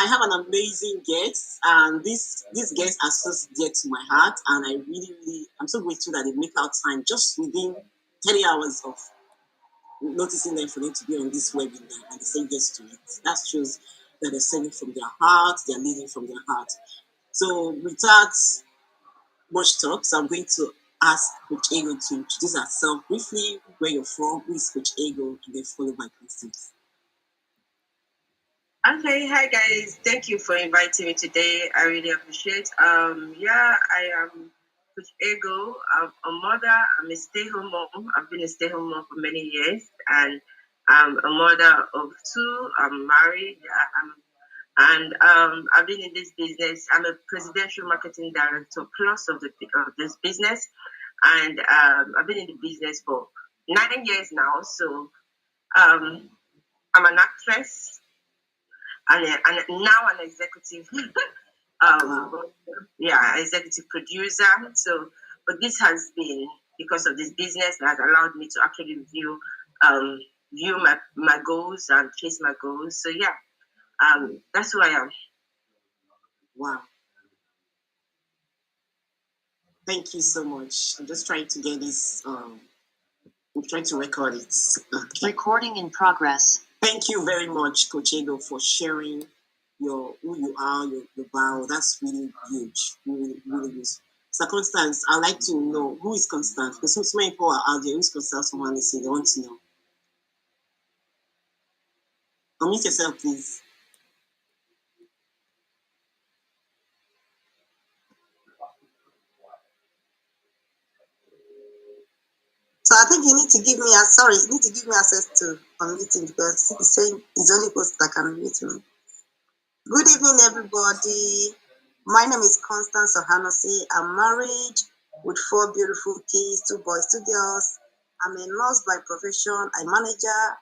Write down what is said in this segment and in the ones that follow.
I have an amazing guest, and this guest are so dear to my heart, and I really I'm so grateful that they make out time just within 30 hours of noticing them for them to be on this webinar and they say yes to it. That shows that they're selling from their heart, they're leading from their heart. So without much talk, so I'm going to ask Coach Ego to introduce herself briefly, where you're from, who is Coach Ego, and then follow my questions. Okay, hi guys. Thank you for inviting me today. I really appreciate. I am Coach Ego. I'm a mother. I'm a stay-home mom. I've been a stay-home mom for many years, and I'm a mother of two. I'm married. I've been in this business. I'm a presidential marketing director plus of this business, and I've been in the business for 9 years now. So um, I'm an actress and now an executive, Wow. executive producer. So, but this has been because of this business that has allowed me to actually um, view my goals and chase my goals. So yeah, that's who I am. Wow. Thank you so much. I'm just trying to get this, I'm trying to record it. Okay. Recording in progress. Thank you very much, Coach Ego, for sharing your who you are, your bio. That's really huge. Really huge. So Constance, I'd like to know who is Constance, because so many people are out there. Who's Constance? Someone listening, they want to know. Unmute yourself, please. So I think you need to give me you need to give me access to unmuting because it's saying it's only post that can unmute me. Good evening, everybody. My name is Constance Ohanose. I'm married with 4 beautiful kids, 2 boys, 2 girls. I'm a nurse by profession, a manager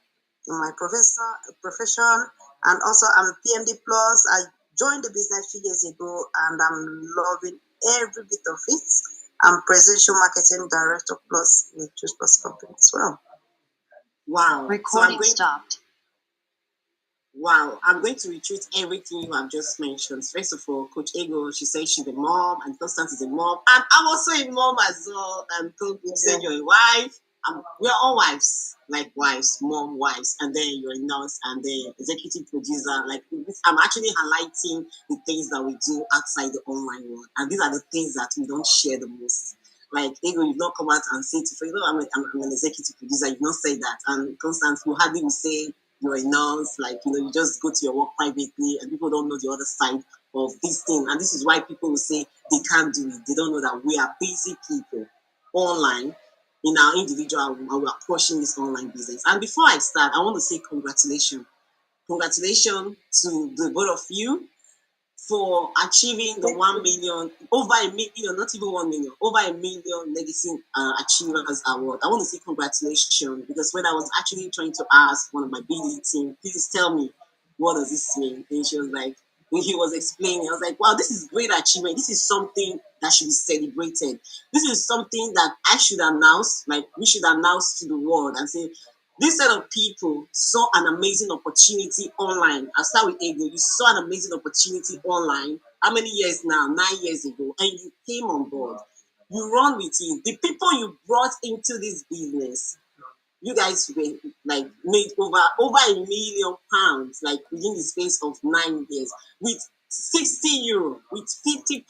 in my profession, and also I'm a PMD plus. I joined the business 2 years ago, and I'm loving every bit of it. I'm presidential marketing director plus with Choose Plus company as well. Wow. Recording stopped. Wow, I'm going to retreat everything you have just mentioned. First of all, Coach Ego, she said she's a mom, and Constance is a mom, and I'm also a mom as well. And Coach, you said you're a wife. We're all wives, like wives, mom wives, and then you're a nurse, and then executive producer. Like I'm actually highlighting the things that we do outside the online world, and these are the things that we don't share the most. Like Ego, you've not come out and say to you know, I'm an executive producer. You've not said that, and Constance, you hardly will say you're a nurse, like you just go to your work privately, and people don't know the other side of this thing. And this is why people will say they can't do it. They don't know that we are busy people online in our individual room, and we are pushing this online business. And before I start, I want to say congratulations. Congratulations to the both of you for achieving the 1 million, over a million, not even 1 million, over a million Legacy Achievers Award. I want to say congratulations because when I was actually trying to ask one of my BD team, please tell me, what does this mean? And she was like, when he was explaining, I was like, wow, this is great achievement. This is something that should be celebrated. This is something that I should announce, like we should announce to the world and say, this set of people saw an amazing opportunity online. I'll start with Ego. You saw an amazing opportunity online. How many years now? 9 years ago. And you came on board. You run with it. The people you brought into this business, you guys were like made over £1 million, like within the space of 9 years, with €60, with £50,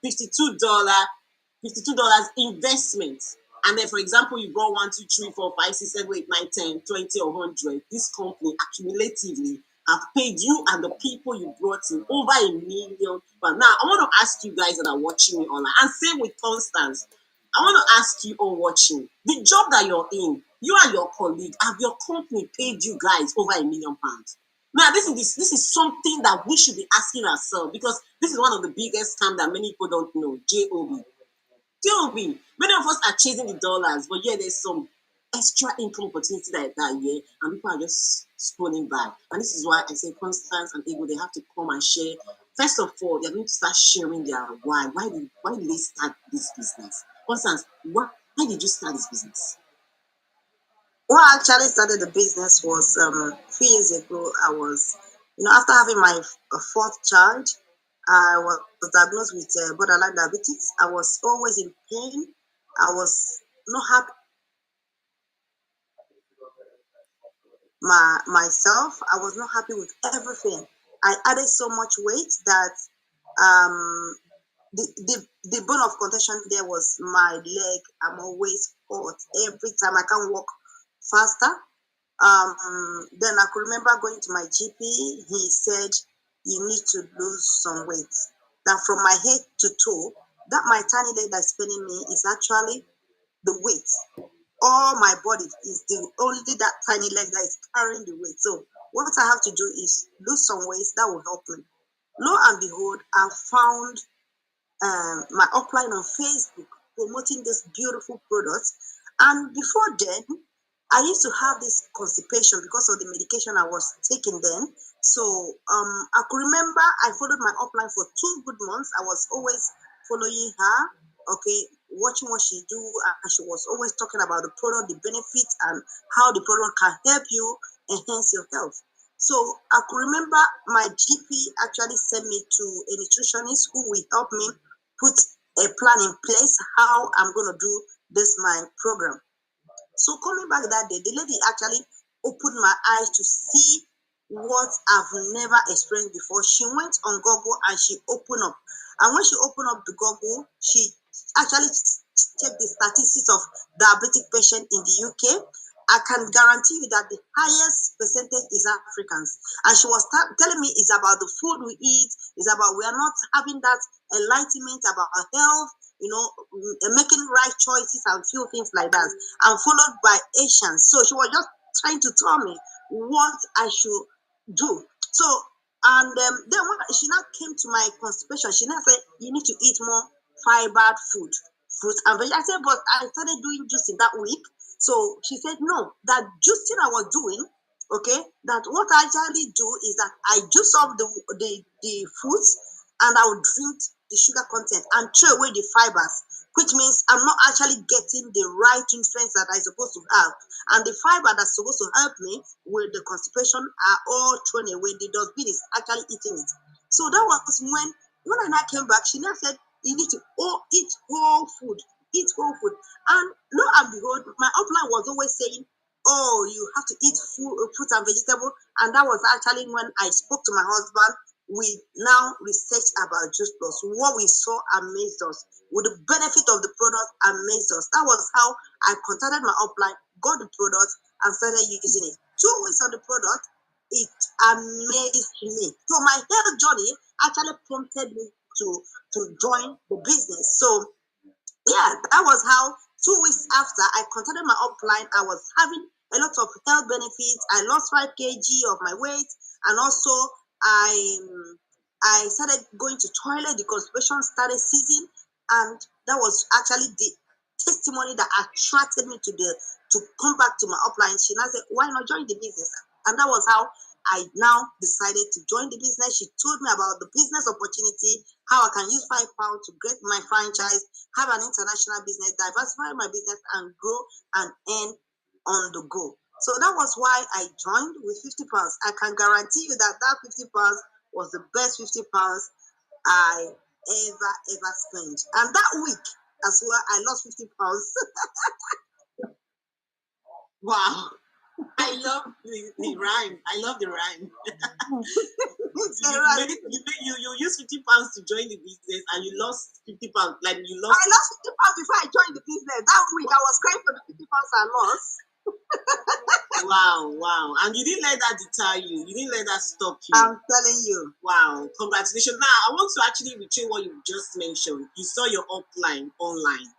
$52 investment. And then, for example, you brought 1, 2, 3, 4, 5, 6, 7, 8, 9, 10, 20, or 100. This company accumulatively have paid you and the people you brought in over £1 million. But now I want to ask you guys that are watching me online, and same with Constance. I want to ask you all watching, the job that you're in, you and your colleague, have your company paid you guys over £1 million? Now, this is something that we should be asking ourselves, because this is one of the biggest scams that many people don't know. JOB. JOB. Many of us are chasing the dollars, but yeah, there's some extra income opportunity that year, and people are just scrolling by. And this is why I say Constance and Ego, they have to come and share. First of all, they're going to start sharing their why. Why did they start this business? Constance, why did you start this business? What actually started the business was 3 years ago. I was After having my fourth child, I was diagnosed with borderline diabetes. I was always in pain. I was not happy myself. I was not happy with everything. I added so much weight that um, the bone of contention there was my leg. I'm always hot every time. I can't walk faster. Then I could remember going to my GP. He said, "You need to lose some weight." That from my head to toe, that my tiny leg that's paining me is actually the weight. All my body is the only that tiny leg that is carrying the weight. So what I have to do is lose some weight. That will help me. Lo and behold, I found my upline on Facebook promoting this beautiful product. And before then, I used to have this constipation because of the medication I was taking then. So I could remember I followed my upline for 2 good months. I was always following her, okay, watching what she do, and she was always talking about the product, the benefits, and how the product can help you enhance your health. So I could remember my GP actually sent me to a nutritionist who will help me put a plan in place how I'm going to do this my program. So coming back that day, the lady actually opened my eyes to see what I've never experienced before. She went on Google and she opened up. And when she opened up the Google, she actually checked the statistics of diabetic patient in the UK. I can guarantee you that the highest percentage is Africans. And she was telling me it's about the food we eat, it's about we are not having that enlightenment about our health, making right choices and few things like that, and followed by Asians. So she was just trying to tell me what I should do. So, and then when she now came to my constipation, she now said, "You need to eat more fibered food, fruit and veg." I said, "But I started doing juicing that week." So she said, "No, that juicing I was doing, okay, that what I actually do is that I juice up the fruits and I would drink the sugar content and throw away the fibers, which means I'm not actually getting the right nutrients that I'm supposed to have. And the fiber that's supposed to help me with the constipation are all thrown away. The dustbin is actually eating it." So that was when I now came back, she now said, "You need to eat whole food, eat whole food." And lo and behold, my upline was always saying, "Oh, you have to eat fruit and vegetable." And that was actually when I spoke to my husband. We now researched about Juice Plus. What we saw amazed us. With the benefit of the product amazed us. That was how I contacted my upline, got the product, and started using it. 2 weeks of the product, it amazed me. So my health journey actually prompted me to join the business. So yeah, that was how 2 weeks after I contacted my upline, I was having a lot of health benefits. I lost 5 kg of my weight, and also I started going to toilet. The constipation started ceasing, and that was actually the testimony that attracted me to come back to my upline. She now said, "Why not join the business?" And that was how I now decided to join the business. She told me about the business opportunity, how I can use £5 to get my franchise, have an international business, diversify my business, and grow and earn on the go. So that was why I joined with £50. I can guarantee you that £50 was the best £50 I ever spent. And that week as well, I lost £50. Wow. I love the rhyme. I love the rhyme. You used £50 to join the business and you lost £50. Like you lost. I lost £50 before I joined the business. That week I was crying for the £50 I lost. Wow. And you didn't let that deter you. You didn't let that stop you. I'm telling you. Wow. Congratulations. Now I want to actually retrieve what you just mentioned. You saw your upline online.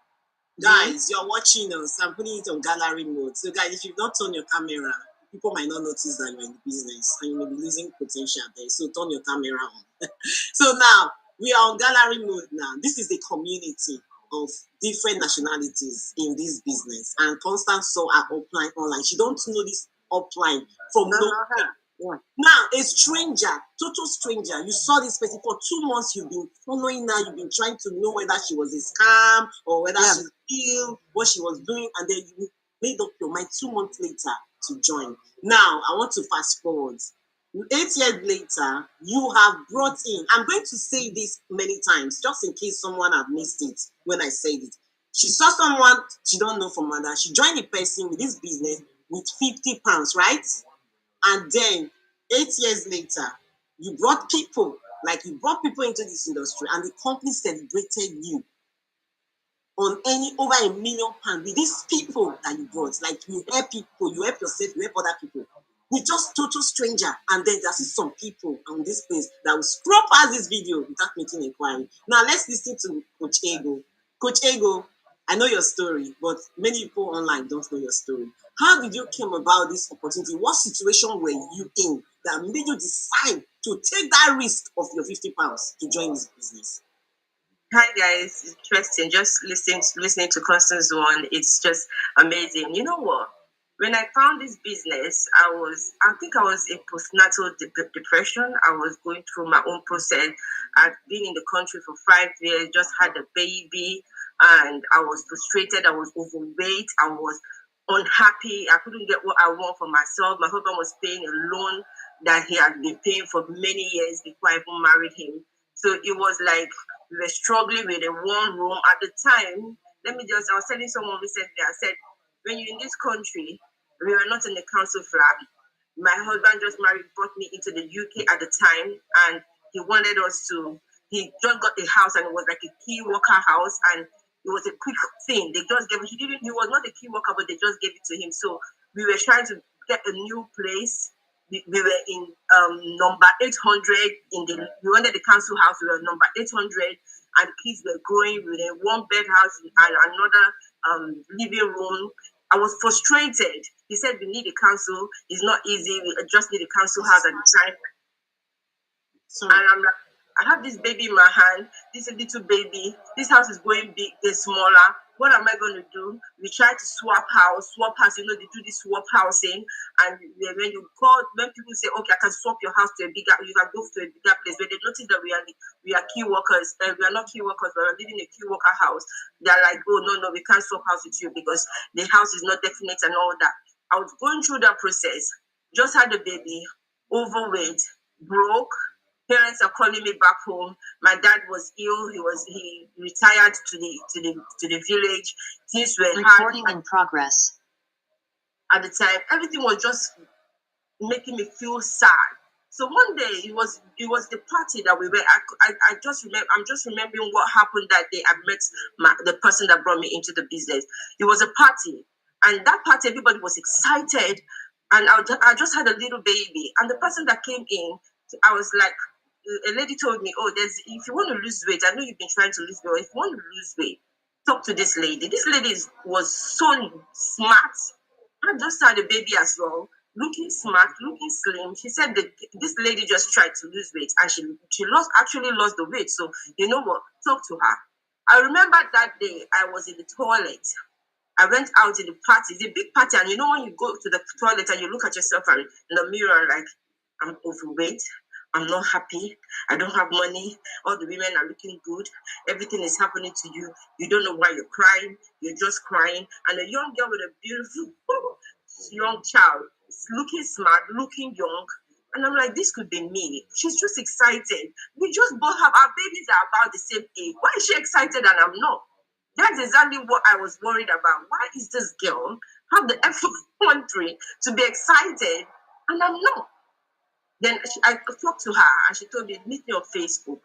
Guys, you're watching us. I'm putting it on gallery mode. So, guys, if you've not turned your camera, people might not notice that you're in the business and you may be losing potential there. So, turn your camera on. So, now we are on gallery mode now. This is a community of different nationalities in this business. And Constance saw her upline online. She don't know this upline from nowhere. Yeah. Now, a stranger, total stranger, you saw this person for 2 months, you've been following her, you've been trying to know whether she was a scam or whether she's ill, what she was doing, and then you made up your mind 2 months later to join. Now, I want to fast forward. 8 years later, you have brought in, I'm going to say this many times, just in case someone have missed it when I said it. She saw someone she don't know from mother. She joined a person with this business with £50, right? And then 8 years later, you brought people, like you brought people into this industry, and the company celebrated you on any over £1 million with these people that you brought. Like you help people, you help yourself, you help other people. With just total stranger, and then there's some people on this place that will scroll past this video without making inquiry. Now let's listen to Coach Ego. Coach Ego, I know your story, but many people online don't know your story. How did you come about this opportunity? What situation were you in that made you decide to take that risk of your £50 to join this business? Hi guys, interesting. Just listening to Constance one, it's just amazing. You know what? When I found this business, I think I was in postnatal depression. I was going through my own process. I've been in the country for 5 years, just had a baby, and I was frustrated. I was overweight. I was unhappy. I couldn't get what I want for myself. My husband was paying a loan that he had been paying for many years before I even married him. So it was like we were struggling with a one room at the time. I was telling someone recently, I said, when you're in this country, we were not in the council flat. My husband just brought me into the UK at the time, and he wanted us to, he just got a house, and it was like a key worker house, and it was a quick thing. They just gave it, he was not a key worker, but they just gave it to him. So we were trying to get a new place. We were in number 800 we wanted the council house. We were number 800, and kids were growing. We were in one bed house and another living room. I was frustrated. He said, we need a council. It's not easy. We just need a council house at the time. And I'm like, I have this baby in my hand, this little baby. This house is going big, it's smaller. What am I going to do? We try to swap house. They do this swap housing. And when people say, okay, I can swap your house to you can go to a bigger place. When they notice that we are key workers, we are not key workers, but we're living in a key worker house. They're like, oh, no, we can't swap house with you because the house is not definite and all that. I was going through that process. Just had a baby, overweight, broke. Parents are calling me back home. My dad was ill. He retired to the village. Things were recording in progress. At the time, everything was just making me feel sad. So one day it was the party that we were. I'm just remembering what happened that day. I met the person that brought me into the business. It was a party, and that party everybody was excited, and I just had a little baby, and the person that came in, I was like, a lady told me, oh, if you want to lose weight, I know you've been trying to lose weight. If you want to lose weight, talk to this lady. This lady was so smart. I just had a baby as well, looking smart, looking slim. She said that this lady just tried to lose weight, and she actually lost the weight. So you know what? Talk to her. I remember that day I was in the toilet. I went out in the party. It's a big party, and you know when you go to the toilet and you look at yourself in the mirror, like, I'm overweight. I'm not happy. I don't have money. All the women are looking good. Everything is happening to you. You don't know why you're crying. You're just crying. And a young girl with a beautiful young child, looking smart, looking young. And I'm like, this could be me. She's just excited. We just both have, our babies are about the same age. Why is she excited and I'm not? That's exactly what I was worried about. Why is this girl have the F1 to be excited and I'm not? Then I talked to her and she told me, meet me on Facebook.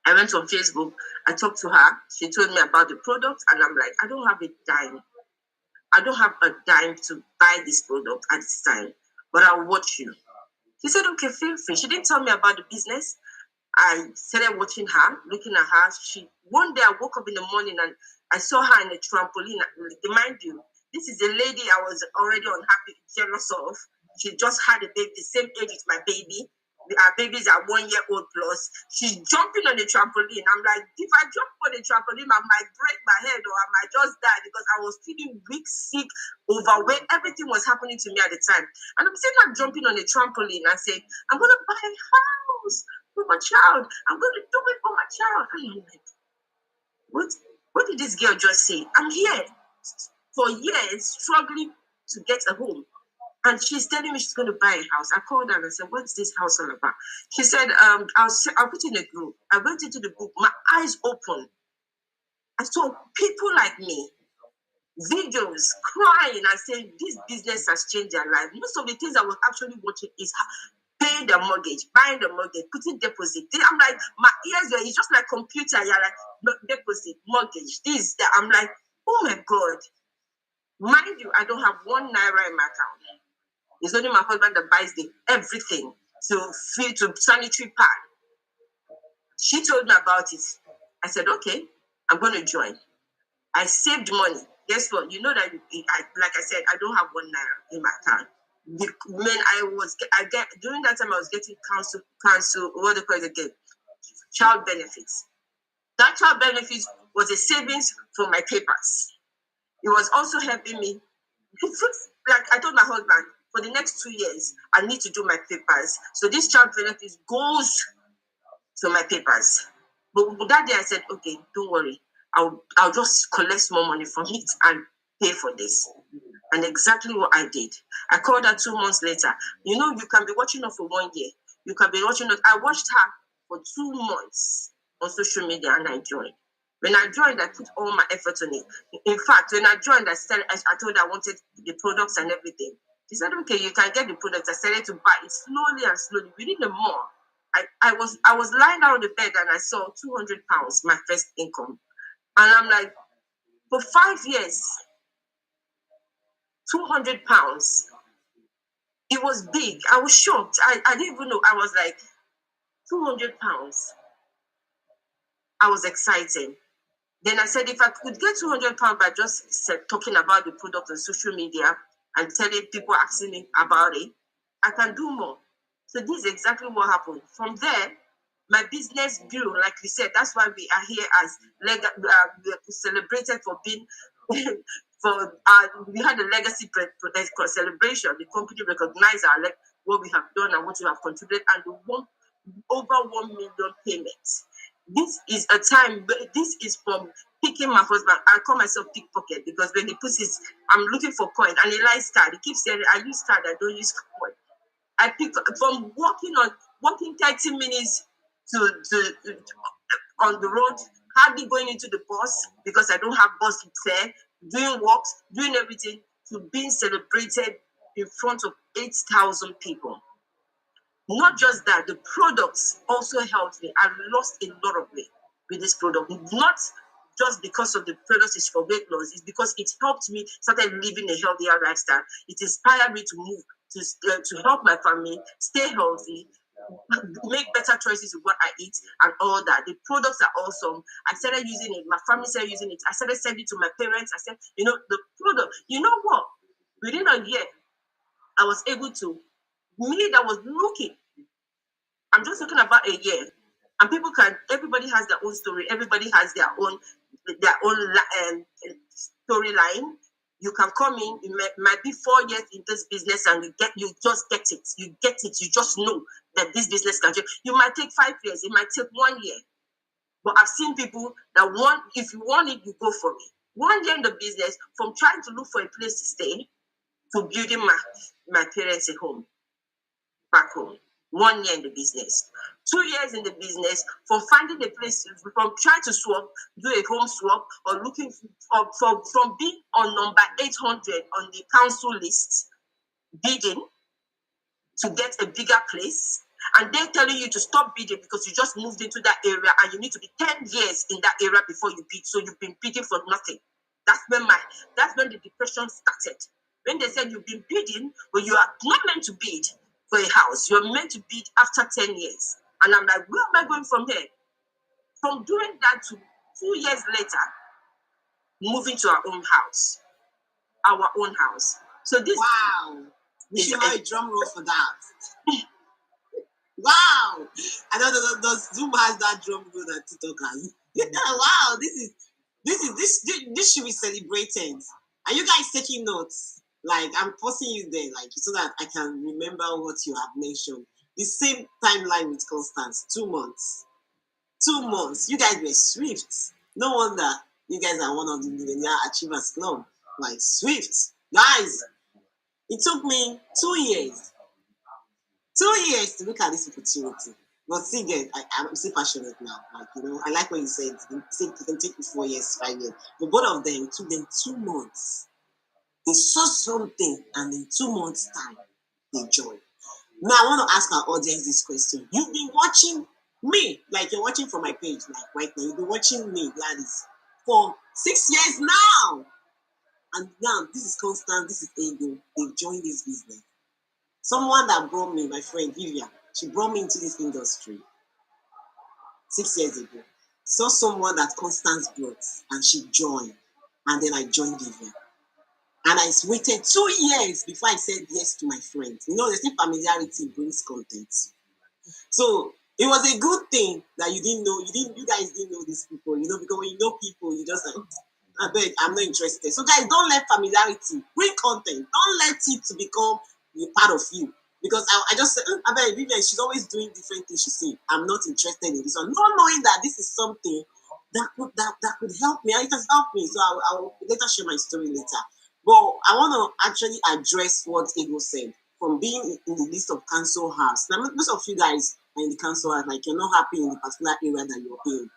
I went on Facebook, I talked to her, she told me about the product, and I'm like, I don't have a dime. I don't have a dime to buy this product at this time, but I'll watch you. She said, okay, feel free. She didn't tell me about the business. I started watching her, looking at her. One day I woke up in the morning and I saw her in a trampoline. Mind you, this is a lady I was already unhappy, jealous of. She just had a baby, the same age as my baby. Our babies are 1 year old plus. She's jumping on the trampoline. I'm like, if I jump on the trampoline, I might break my head or I might just die because I was feeling weak, sick, overweight. Everything was happening to me at the time. And I'm sitting there jumping on the trampoline and saying, I'm going to buy a house for my child. I'm going to do it for my child. And I'm like, what did this girl just say? I'm here for years struggling to get a home. And she's telling me she's going to buy a house. I called her and I said, "What's this house all about?" She said, I'll put in a group. I went into the group, my eyes open. I saw people like me, videos, crying. I said, this business has changed their life. Most of the things I was actually watching is paying the mortgage, buying the mortgage, putting deposit. I'm like, my ears were, it's just like computer. You're like, deposit, mortgage, this, that. I'm like, oh my God. Mind you, I don't have 1 naira in my account. It's only my husband that buys everything to sanitary pad. She told me about it. I said, okay, I'm going to join. I saved money. Guess what? You know that, like I said, I don't have 1 naira in my account. During that time, I was getting council, what do you call it again? Child benefits. That child benefits was a savings for my papers. It was also helping me. Like I told my husband, for the next 2 years, I need to do my papers. So this child benefits goes to my papers. But that day I said, okay, don't worry. I'll just collect more money from it and pay for this. And exactly what I did. I called her 2 months later. You know, you can be watching her for 1 year. You can be watching her. I watched her for 2 months on social media and I joined. When I joined, I put all my effort on it. In fact, when I joined, I told her I wanted the products and everything. She said, okay, you can get the products. I started to buy it slowly and slowly. Within a month, I was lying down on the bed and I saw £200, my first income. And I'm like, for 5 years, £200. It was big. I was shocked. I didn't even know. I was like, £200. I was excited. Then I said, if I could get £200 by just talking about the product on social media and telling people asking me about it, I can do more. So this is exactly what happened. From there, my business grew. Like we said, that's why we are here as we are celebrated for being we had a legacy celebration. The company recognized what we have done and what we have contributed, and over 1 million payments. This is a time. This is from picking my husband. I call myself pickpocket because when he puts I'm looking for coin and he likes card. He keeps saying, I use card, I don't use coin. I pick from walking 30 minutes on the road, hardly going into the bus because I don't have bus fare, doing walks, doing everything, to being celebrated in front of 8,000 people. Not just that, the products also helped me. I lost a lot of weight with this product. Not just because of the products is for weight loss, it's because it helped me started living a healthier lifestyle. It inspired me to move, to help my family stay healthy, make better choices with what I eat and all that. The products are awesome. I started using it. My family started using it. I started sending it to my parents. I said, the product, you know what? Within a year, I was able to, me that was looking, I'm just talking about a year. And everybody has their own story. Everybody has their own storyline. You can come in, it might be 4 years in this business and you just get it. You get it. You just know that this business can change. You might take 5 years. It might take 1 year. But I've seen people that if you want it, you go for it. 1 year in the business, from trying to look for a place to stay to building my parents a home back home. 1 year in the business. 2 years in the business, from finding a place, from trying to swap, do a home swap, or looking from being on number 800 on the council list, bidding to get a bigger place, and they're telling you to stop bidding because you just moved into that area and you need to be 10 years in that area before you bid. So you've been bidding for nothing. That's when the depression started. When they said you've been bidding, but you are not meant to bid for a house. You're meant to bid after 10 years. And I'm like, where am I going from here? From doing that to 2 years later, moving to our own house. So this. Wow. We should have a drum roll for that. Wow. I don't know, does Zoom has that drum roll that TikTok has? Wow, this should be celebrated. Are you guys taking notes? Like, I'm posting you there, like, so that I can remember what you have mentioned. The same timeline with Constance, 2 months. 2 months. You guys were swift. No wonder you guys are one of the Millionaire Achievers Club. Like, swift. Guys, It took me 2 years, 2 years to look at this opportunity. But see, again, I'm still passionate now. Like, I like what you said. It can take you 4 years, 5 years. But both of them, it took them 2 months. They saw something, and in 2 months' time, they joined. Now, I want to ask our audience this question. You've been watching me, like you're watching from my page, like right now. You've been watching me, Gladys, for 6 years now. And now, this is Constant, this is Ego. They've joined this business. Someone that brought me, my friend Vivian, she brought me into this industry 6 years ago. Saw someone that Constance brought, and she joined. And then I joined Vivian. And I waited 2 years before I said yes to my friend. They say familiarity brings content. So it was a good thing that you guys didn't know these people, because when you know people, you just like, I beg, I'm not interested. So guys, don't let familiarity bring content. Don't let it to become a part of you. Because I just said, I beg, Vivian, she's always doing different things. She say, I'm not interested in this one. Not knowing that this is something that could help me. And it has helped me. So I'll later share my story later. But I want to actually address what Ego said from being in the list of council house. Now, most of you guys are in the council house, like you're not happy in the particular area that you're in.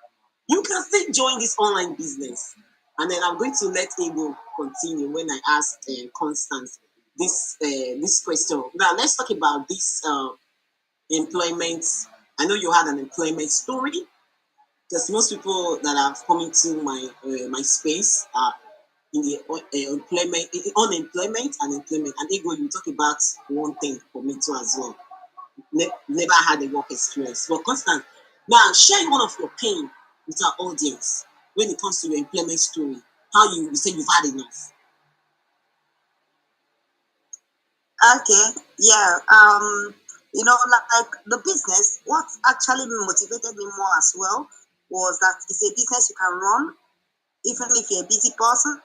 You can still join this online business. And then I'm going to let Ego continue when I ask Constance this question. Now, let's talk about this employment. I know you had an employment story because most people that are coming to my space are in the unemployment and employment. And Ego, you talk about one thing for me too as well. Never had a work experience. But Constant, now share one of your pain with our audience when it comes to your employment story. How you say you've had enough. Okay, yeah. Like the business, what actually motivated me more as well was that it's a business you can run, even if you're a busy person.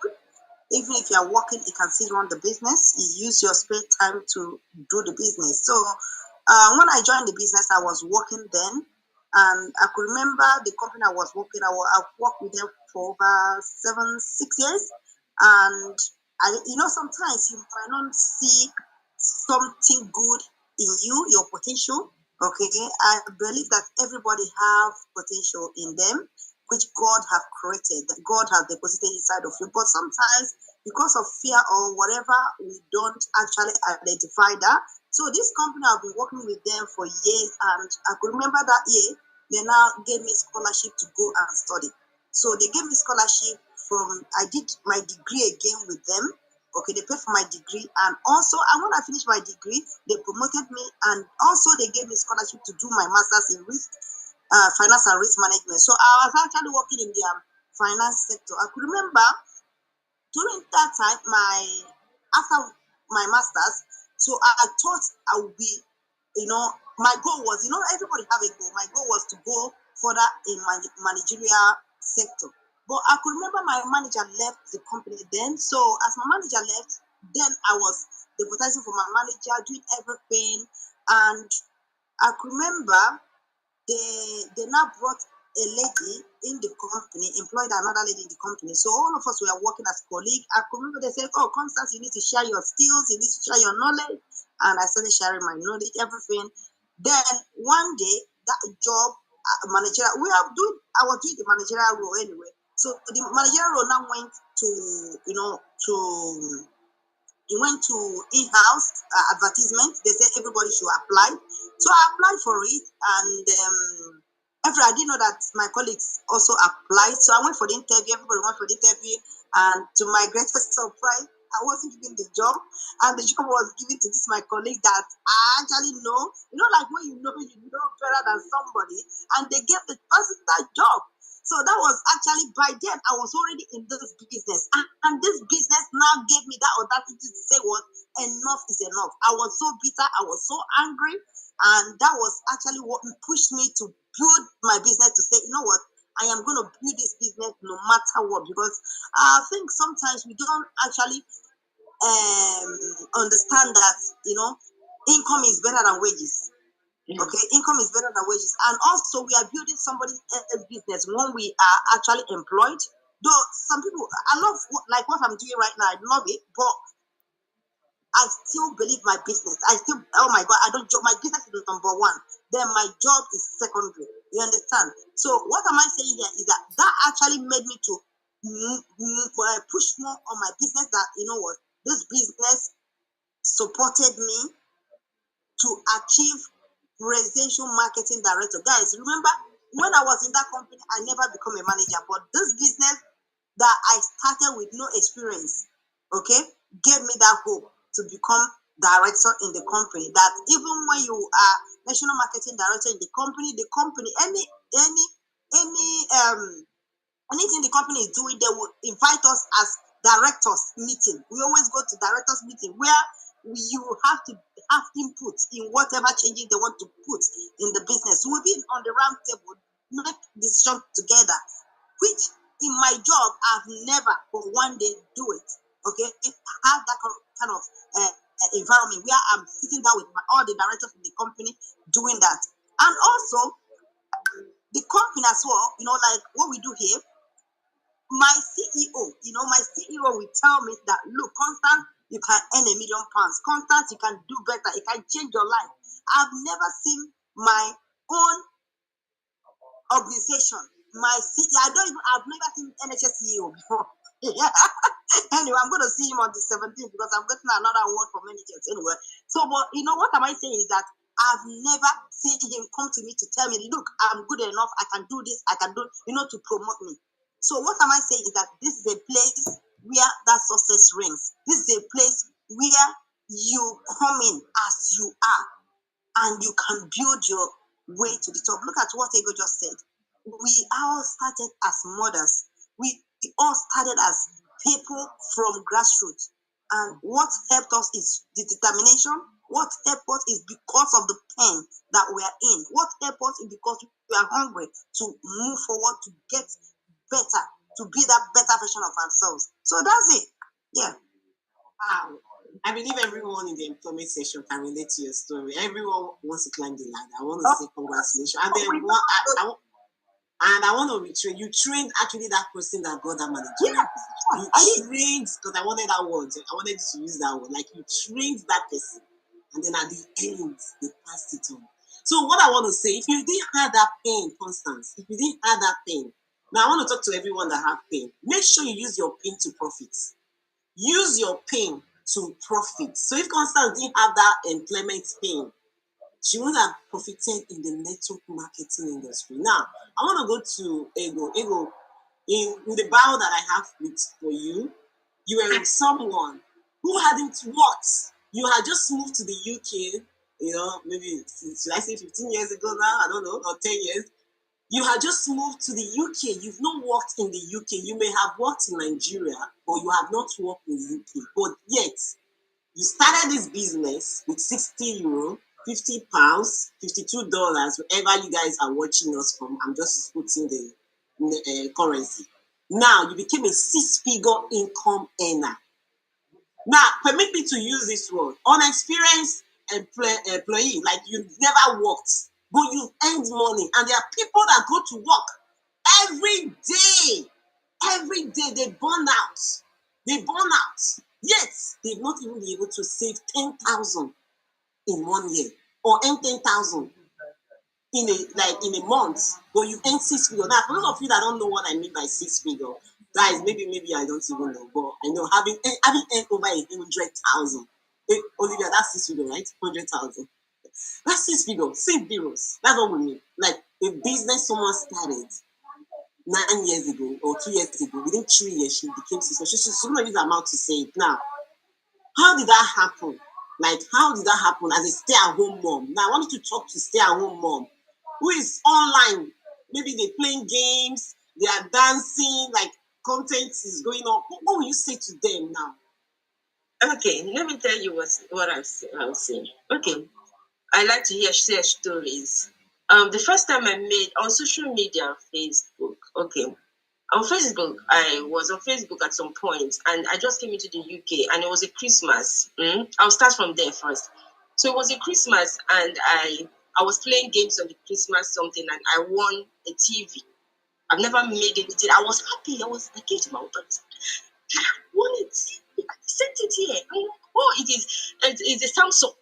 Even if you're working, you can still run the business. You use your spare time to do the business. So when I joined the business, I was working then, and I could remember the company I was working. I've worked with them for over 6 years, and sometimes you might not see something good in you, your potential. Okay, I believe that everybody have potential in them, which God have created, that God has deposited inside of you. But sometimes, because of fear or whatever, we don't actually identify that. So this company, I've been working with them for years, and I could remember that year they now gave me scholarship to go and study. So they gave me scholarship from, I did my degree again with them. Okay, they paid for my degree, and also, and when I finished my degree, they promoted me, and also they gave me scholarship to do my master's in finance and risk management. So I was actually working in the finance sector. I could remember during that time, after my masters, so I thought I would be, my goal was, everybody have a goal. My goal was to go further in my managerial sector. But I could remember my manager left the company then. So as my manager left, then I was advertising for my manager, doing everything. And I could remember they now brought a lady in the company, employed another lady in the company. So all of us were working as colleagues. I could remember they said, "Oh, Constance, you need to share your skills, you need to share your knowledge." And I started sharing my knowledge, everything. Then one day, that job, managerial, I was doing the managerial role anyway. So the managerial role now went to, to he went to in-house advertisement. They said everybody should apply. So I applied for it, and after I didn't know that my colleagues also applied. So I went for the interview. Everybody went for the interview, and to my greatest surprise, I wasn't given the job, and the job was given to this my colleague that I actually know. Like when you know better than somebody, and they gave the person that job. So that was actually by then I was already in this business, and this business now gave me that audacity to say what enough is enough. I was so bitter, I was so angry, and that was actually what pushed me to build my business to say, you know what, I am going to build this business no matter what, because I think sometimes we don't actually understand that income is better than wages. Okay, income is better than wages, and also we are building somebody else's business when we are actually employed. Though some people, I love like what I'm doing right now, I love it, but I still believe my business. I still, oh my God, I don't job. My business is number one. Then my job is secondary. You understand? So what am I saying here is that actually made me to push more on my business. That you know what, this business supported me to achieve presidential marketing director. Guys, remember when I was in that company, I never become a manager, but this business that I started with no experience, okay, gave me that hope to become director in the company. That even when you are national marketing director in the company, anything the company is doing, they will invite us as directors meeting. We always go to directors meeting where you have to have input in whatever changes they want to put in the business. We'll be on the round table, make decisions together, which in my job I've never for one day do it. Okay, have that kind of environment where I'm sitting down with all the directors of the company doing that, and also the company as well. You know, like what we do here. My CEO will tell me that, look, Constant, you can earn £1 million. Constant, you can do better. It can change your life. I've never seen my own organization. I've never seen NHS CEO before. Anyway, I'm going to see him on the 17th because I'm getting another award from NHS anyway. So, but you know what am I saying is that I've never seen him come to me to tell me, look, I'm good enough. I can do this. I can do, to promote me. So what am I saying is that this is a place where that success rings. This is a place where you come in as you are and you can build your way to the top. Look at what Ego just said. We all started as mothers. We all started as people from grassroots. And what helped us is the determination. What helped us is because of the pain that we are in. What helped us is because we are hungry to move forward, to get better, to be that better version of ourselves. So that's it. Yeah. Wow. I believe everyone in the employment section can relate to your story. Everyone wants to climb the ladder. I want to say congratulations. And then I want to retrain. You trained actually that person that got that managerial position. You trained, because I wanted that word. I wanted to use that word. Like you trained that person. And then at the end, they passed it on. So what I want to say, if you didn't have that pain, Constance, if you didn't have that pain, now I want to talk to everyone that have pain. Make sure you use your pain to profit. Use your pain to profit. So if Constance didn't have that employment pain, she would have profited in the network marketing industry. Now, I want to go to Ego. Ego, in the bio that I have for you, you were someone who hadn't worked. You had just moved to the UK, maybe, should I say 15 years ago now? I don't know, or 10 years. You had just moved to the UK. You've not worked in the UK. You may have worked in Nigeria, but you have not worked in the UK. But yet, you started this business with €60, £50, $52, wherever you guys are watching us from. I'm just putting the currency. Now, you became a 6-figure income earner. Now, permit me to use this word. Unexperienced employee, like you've never worked, but you've earned money. And there are people that go to work every day. Every day they burn out. They burn out. Yet, they've not even been able to save 10,000 in 1 year or earn 10,000 in a month, but you earn 6 figures. Now, for those of you that don't know what I mean by 6 figures, guys, maybe I don't even know, but I know having earned over 100,000. Olivia, that's 6 figures, right? 100,000. That's 6 figures, 6 zeros. That's what we mean. Like a business someone started 9 years ago or 2 years ago, within 3 years, she became 6 figures. She's not use her mouth to say it now. How did that happen? Like, how did that happen as a stay-at-home mom? Now, I want you to talk to stay-at-home mom who is online. Maybe they're playing games, they are dancing, like content is going on. What will you say to them now? Okay, let me tell you what I was saying. Okay, I like to share stories. The first time I made on social media, Facebook. Okay, on Facebook, I was on Facebook at some point, and I just came into the UK, and it was a Christmas. I'll start from there first. So it was a Christmas, and I was playing games on the Christmas something, and I won a TV. I've never made anything. I was happy. I came to my husband. I won it. I sent it here. oh, it's a Samsung.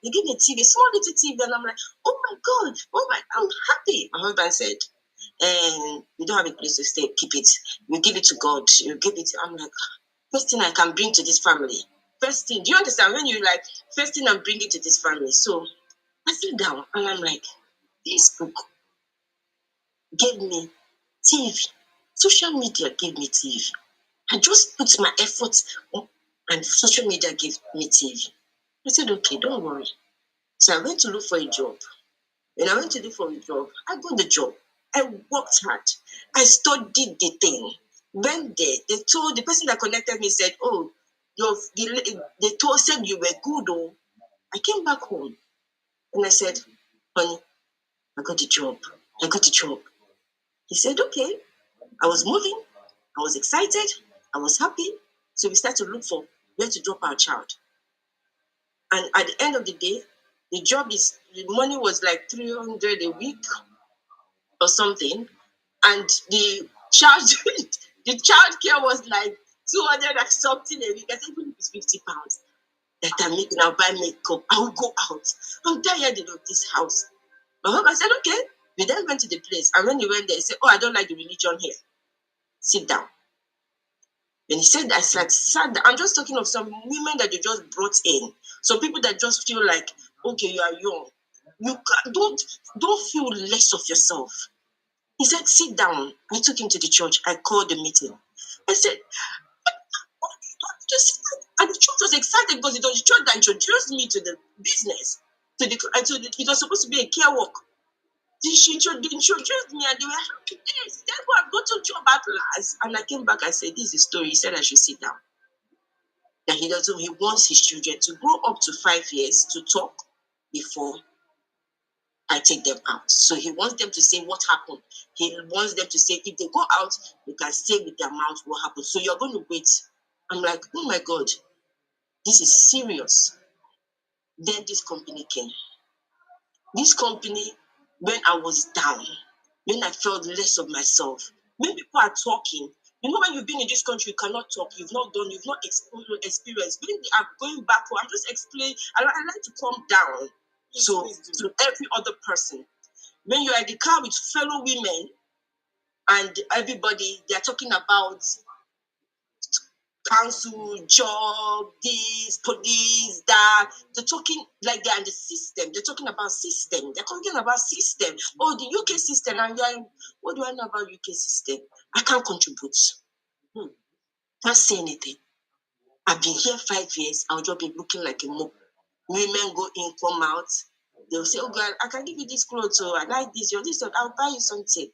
They give me a TV, small little TV, and I'm like, oh my God, I'm happy. My husband said, and you don't have a place to stay, keep it. You give it to God. You give it. I'm like, first thing I can bring to this family. First thing, do you understand? When you like, first thing I'm bringing to this family. So I sit down and I'm like, this book gave me TV. Social media gave me TV. I just put my effort on, and social media gave me TV. I said, okay, don't worry. So I went to look for a job. When I went to look for a job, I got the job. I worked hard. I studied the thing. Went there. They told the person that connected me said, "Oh, they said you were good." Oh, I came back home and I said, "Honey, I got the job. I got the job." He said, "Okay." I was moving. I was excited. I was happy. So we started to look for where to drop our child. And at the end of the day, the money was like 300 a week or something, and the child the child care was like 200 and something a week. I said, even if it's £50 that I'm making, I'll buy makeup, I'll go out. I'm tired of this house. My husband said, okay. We then went to the place, and when he went there, he said, oh, I don't like the religion here. Sit down. When he said that, it's like, sat down. I'm just talking of some women that you just brought in. Some people that just feel like, okay, you are young. Don't feel less of yourself. He said, sit down. I took him to the church. I called the meeting. I said, just, and the church was excited because it was the church that introduced me to the business. It was supposed to be a care work. She introduced me and they were happy. Yes, that's why I've got to job at last. And I came back and said, this is the story. He said I should sit down. That he wants his children to grow up to 5 years to talk before I take them out. So he wants them to say what happened. He wants them to say if they go out, they can say with their mouth what happened. So you're going to wait. I'm like, oh my God, this is serious. Then this company came. This company, when I was down, when I felt less of myself, when people are talking, you know, when you've been in this country, you cannot talk, you've not experienced. When I'm going back, I'm just explaining. I like to calm down to every other person. When you're at the car with fellow women and everybody, they're talking about council, job, this, police, that. They're talking like they're in the system. They're talking about system. They're talking about system. Oh, the UK system. And what do I know about UK system? I can't contribute. Can't say anything. I've been here 5 years. I'll just be looking like a mop. Women go in, come out. They'll say, oh God, I can give you this clothes, so I like this, I'll buy you something.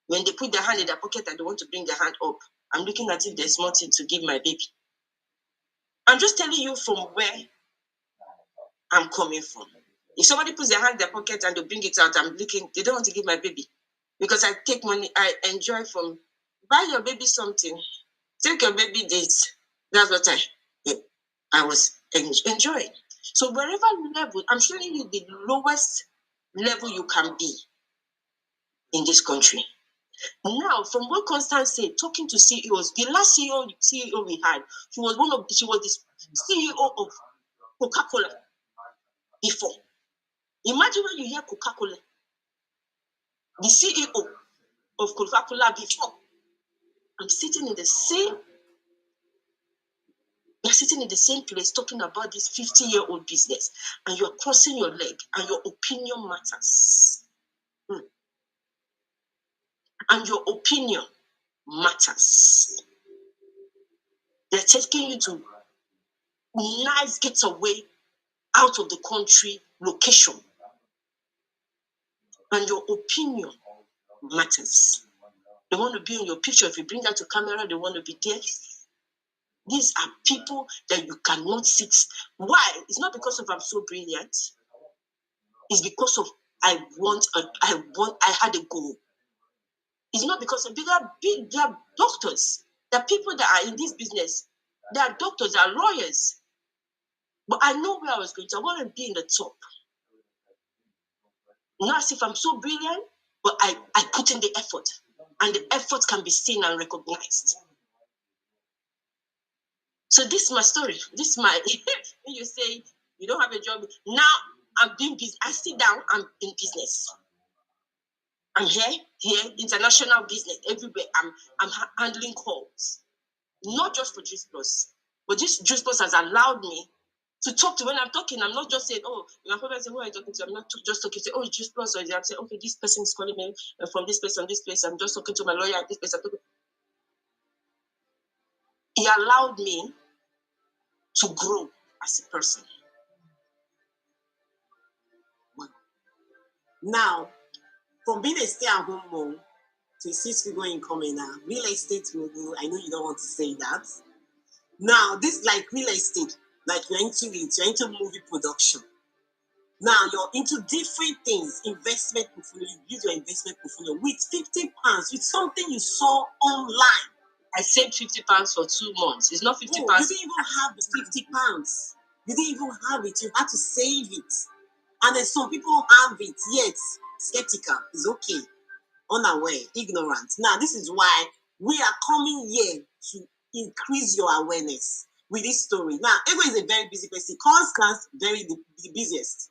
When they put their hand in their pocket and they want to bring their hand up, I'm looking at if there's nothing to give my baby. I'm just telling you from where I'm coming from. If somebody puts their hand in their pocket and they bring it out, I'm looking, they don't want to give my baby. Because I take money, I enjoy from, buy your baby something. Take your baby this. That's what I was enjoying. So wherever level, I'm showing you the lowest level you can be in this country. Now, from what Constance said, talking to CEOs, the last CEO we had, she was the CEO of Coca-Cola before. Imagine when you hear Coca-Cola, the CEO of Coca-Cola before. We're sitting in the same place talking about this 50-year-old business, and you're crossing your leg, and your opinion matters. And your opinion matters. They're taking you to nice getaway out of the country location. And your opinion matters. They want to be in your picture. If you bring that to camera, they want to be there. These are people that you cannot sit. Why? It's not because of I'm so brilliant. It's because of I had a goal. It's not because of they are doctors. There are people that are in this business. They are doctors, they are lawyers. But I know where I was going to. I want to be in the top. Not as if I'm so brilliant, but I put in the effort. And the effort can be seen and recognized. So this is my story. This is my when you say you don't have a job. Now I'm doing business. I sit down, I'm in business. I'm here, international business everywhere. I'm handling calls. Not just for Juice Plus, but this Juice Plus has allowed me to talk to when I'm talking. I'm not just saying, oh, my father say, who are you talking to? I'm not just talking to, oh, Juice Plus. Or I'm saying, okay, this person is calling me from this place, on this place. I'm just talking to my lawyer at this place. He allowed me to grow as a person. Now, from being a stay-at-home mom to a six-figure income earner, real estate mogul, I know you don't want to say that. Now, this like real estate, like you're into movie production. Now you're into different things, investment portfolio, you use your investment portfolio with 50 pounds, with something you saw online. I saved 50 pounds for 2 months. It's not 50 pounds. You didn't even have the 50 pounds. You didn't even have it. You had to save it. And then some people have it, yet skeptical is okay, unaware, ignorant. Now, this is why we are coming here to increase your awareness with this story. Now, Ego is a very busy person. Constance, the busiest.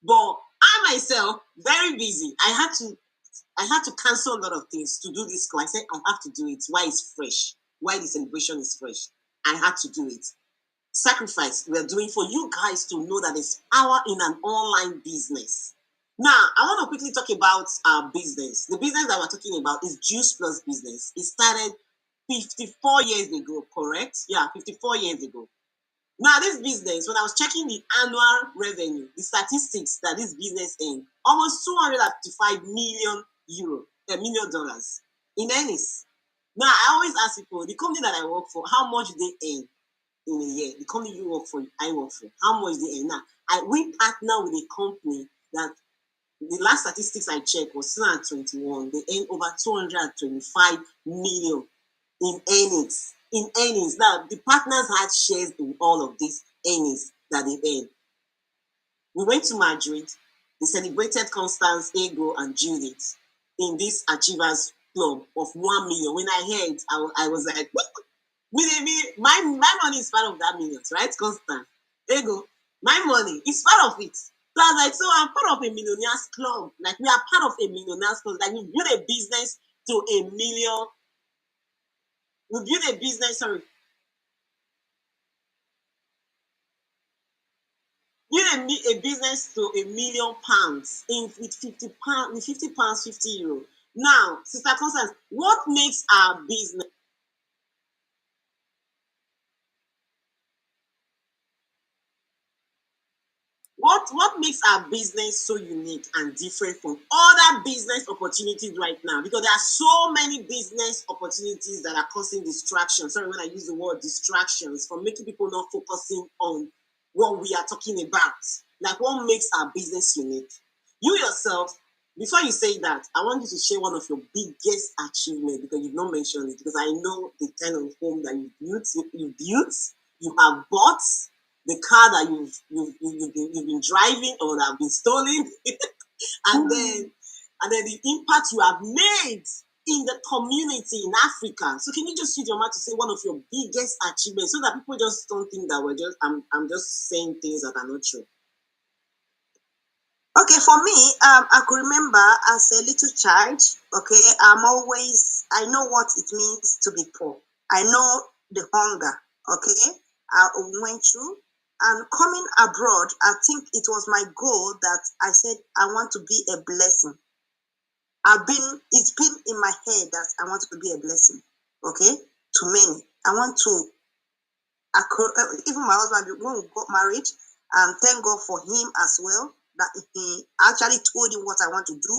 But I myself, very busy. I had to cancel a lot of things to do this call. I said I have to do it. Why it's fresh? Why the celebration is fresh? I had to do it. Sacrifice we're doing for you guys to know that there's power in an online business. Now, I want to quickly talk about our business. The business that we're talking about is Juice Plus business. It started 54 years ago, correct? Yeah, 54 years ago. Now, this business, when I was checking the annual revenue, the statistics that this business earned, almost 255 million euro, $1 million in earnings. Now, I always ask people, the company that I work for, how much do they earn in a year? The company you work for, I work for, how much they earn now? We partner with a company that the last statistics I checked was 2021. They earned over 225 million in earnings. In earnings. Now, the partners had shares in all of these earnings that they earned. We went to Madrid. They celebrated Constance, Ego, and Judith in this Achievers Club of 1 million. When I heard, I was like, my money is part of that millions, right, Constance? Ego, my money is part of it. So I was like, so I'm part of a millionaires club. Like, we are part of a millionaires club. Like, we build a business to a million. We build a business, sorry. Build a business to £1 million with 50 pounds, with 50 pounds, 50 euro. Now, Sister Constance, what makes our business? What makes our business so unique and different from other business opportunities right now? Because there are so many business opportunities that are causing distractions. Sorry when I use the word distractions, for making people not focusing on what we are talking about. Like, what makes our business unique? You yourself, before you say that, I want you to share one of your biggest achievements, because you've not mentioned it, because I know the kind of home that you have bought, the car that you've been driving or that have been stolen, and then the impact you have made in the community in Africa. So can you just use your mouth to say one of your biggest achievements, so that people just don't think that I'm just saying things that are not true. Okay, for me, I could remember as a little child, okay, I know what it means to be poor. I know the hunger, okay, I went through. And coming abroad, I think it was my goal that I said, I want to be a blessing. It's been in my head that I want to be a blessing, okay, to many. I want to, even my husband, when we got married, thank God for him as well, that he actually told him what I want to do,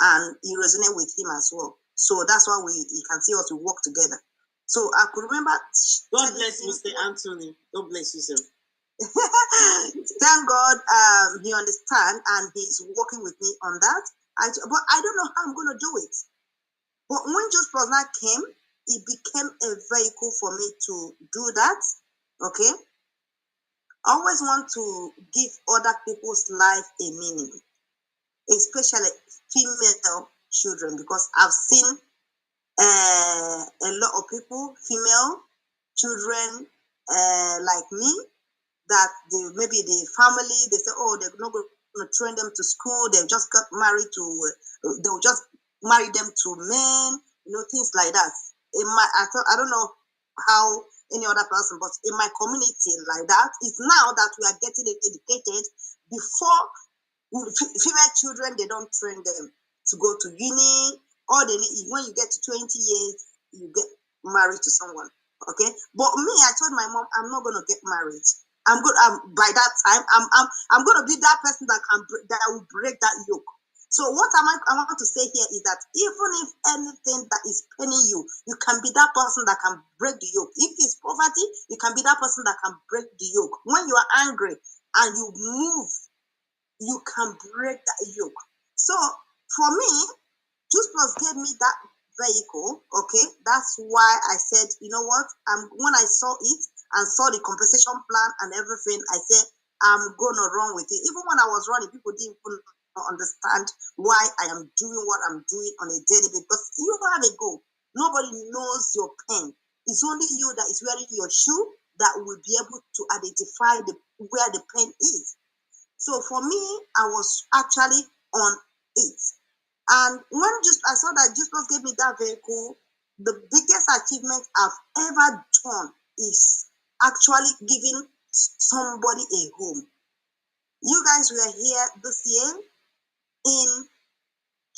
and he resonated with him as well. So that's why you can see us, we work together. So I could remember. God bless Mr. Anthony. God bless you, sir. Thank God he understands and he's working with me on that. But I don't know how I'm going to do it. But when Juice Plus now came, it became a vehicle for me to do that. Okay. I always want to give other people's life a meaning, especially female children, because I've seen a lot of people, female children, like me, that maybe the family, they say, oh, they're not going to train them to school, they've just got married to, they'll just marry them to men, things like that. I don't know how any other person, but in my community like that, it's now that we are getting educated. Before, female children, they don't train them to go to uni. Or they need, when you get to 20 years, you get married to someone. Okay, but me, I told my mom, I'm not gonna get married. I'm good. By that time, I'm gonna be that person that that will break that yoke. So what I want to say here is that even if anything that is paining you, you can be that person that can break the yoke. If it's poverty, you can be that person that can break the yoke. When you are angry and you move, you can break that yoke. So for me, Juice Plus gave me that vehicle. Okay, that's why I said, you know what? When I saw it and saw the compensation plan and everything, I said I'm gonna run with it. Even when I was running, people didn't even understand why I am doing what I'm doing on a daily basis. Because you have a goal. Nobody knows your pain. It's only you that is wearing your shoe that will be able to identify where the pain is. So for me, I was actually on it. And when I saw that Juice Plus gave me that vehicle, the biggest achievement I've ever done is actually giving somebody a home. You guys were here this year in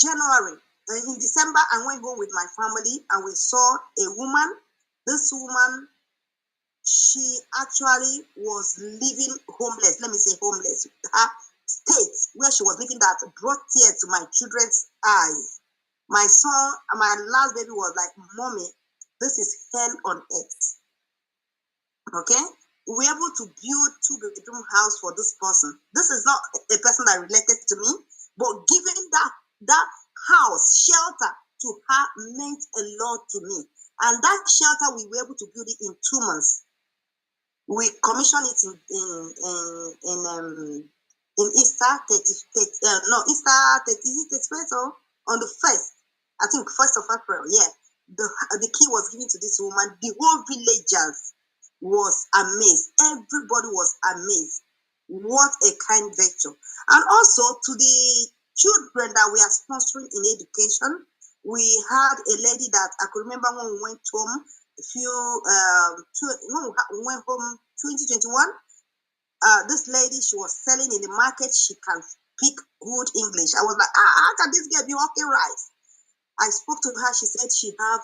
January. In December, I went home with my family and we saw a woman. This woman, she actually was living homeless. Let me say homeless. Her state where she was living that brought tears to my children's eyes. My son, my last baby was like, Mommy, this is hell on earth. Okay? We were able to build 2-bedroom house for this person. This is not a person that related to me, but giving that house, shelter to her meant a lot to me. And that shelter, we were able to build it in 2 months. We commissioned it in Easter 30, no, Easter 30, is it 31st on the 1st? I think 1st of April, yeah. The key was given to this woman. The whole villagers was amazed. Everybody was amazed. What a kind venture. And also to the children that we are sponsoring in education, we had a lady that I could remember when we went home when we went home 2021. This lady, she was selling in the market. She can speak good English. I was like, how can this girl be walking right? I spoke to her. She said she have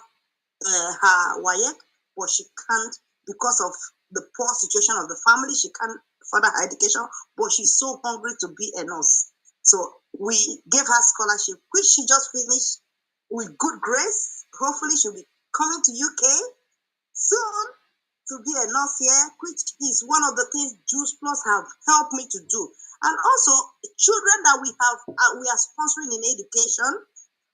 her WAEC, but she can't because of the poor situation of the family. She can't further her education, but she's so hungry to be a nurse. So we gave her scholarship, which she just finished with good grace. Hopefully, she'll be coming to UK soon to be a nurse here, which is one of the things Juice Plus have helped me to do. And also, children that we are sponsoring in education.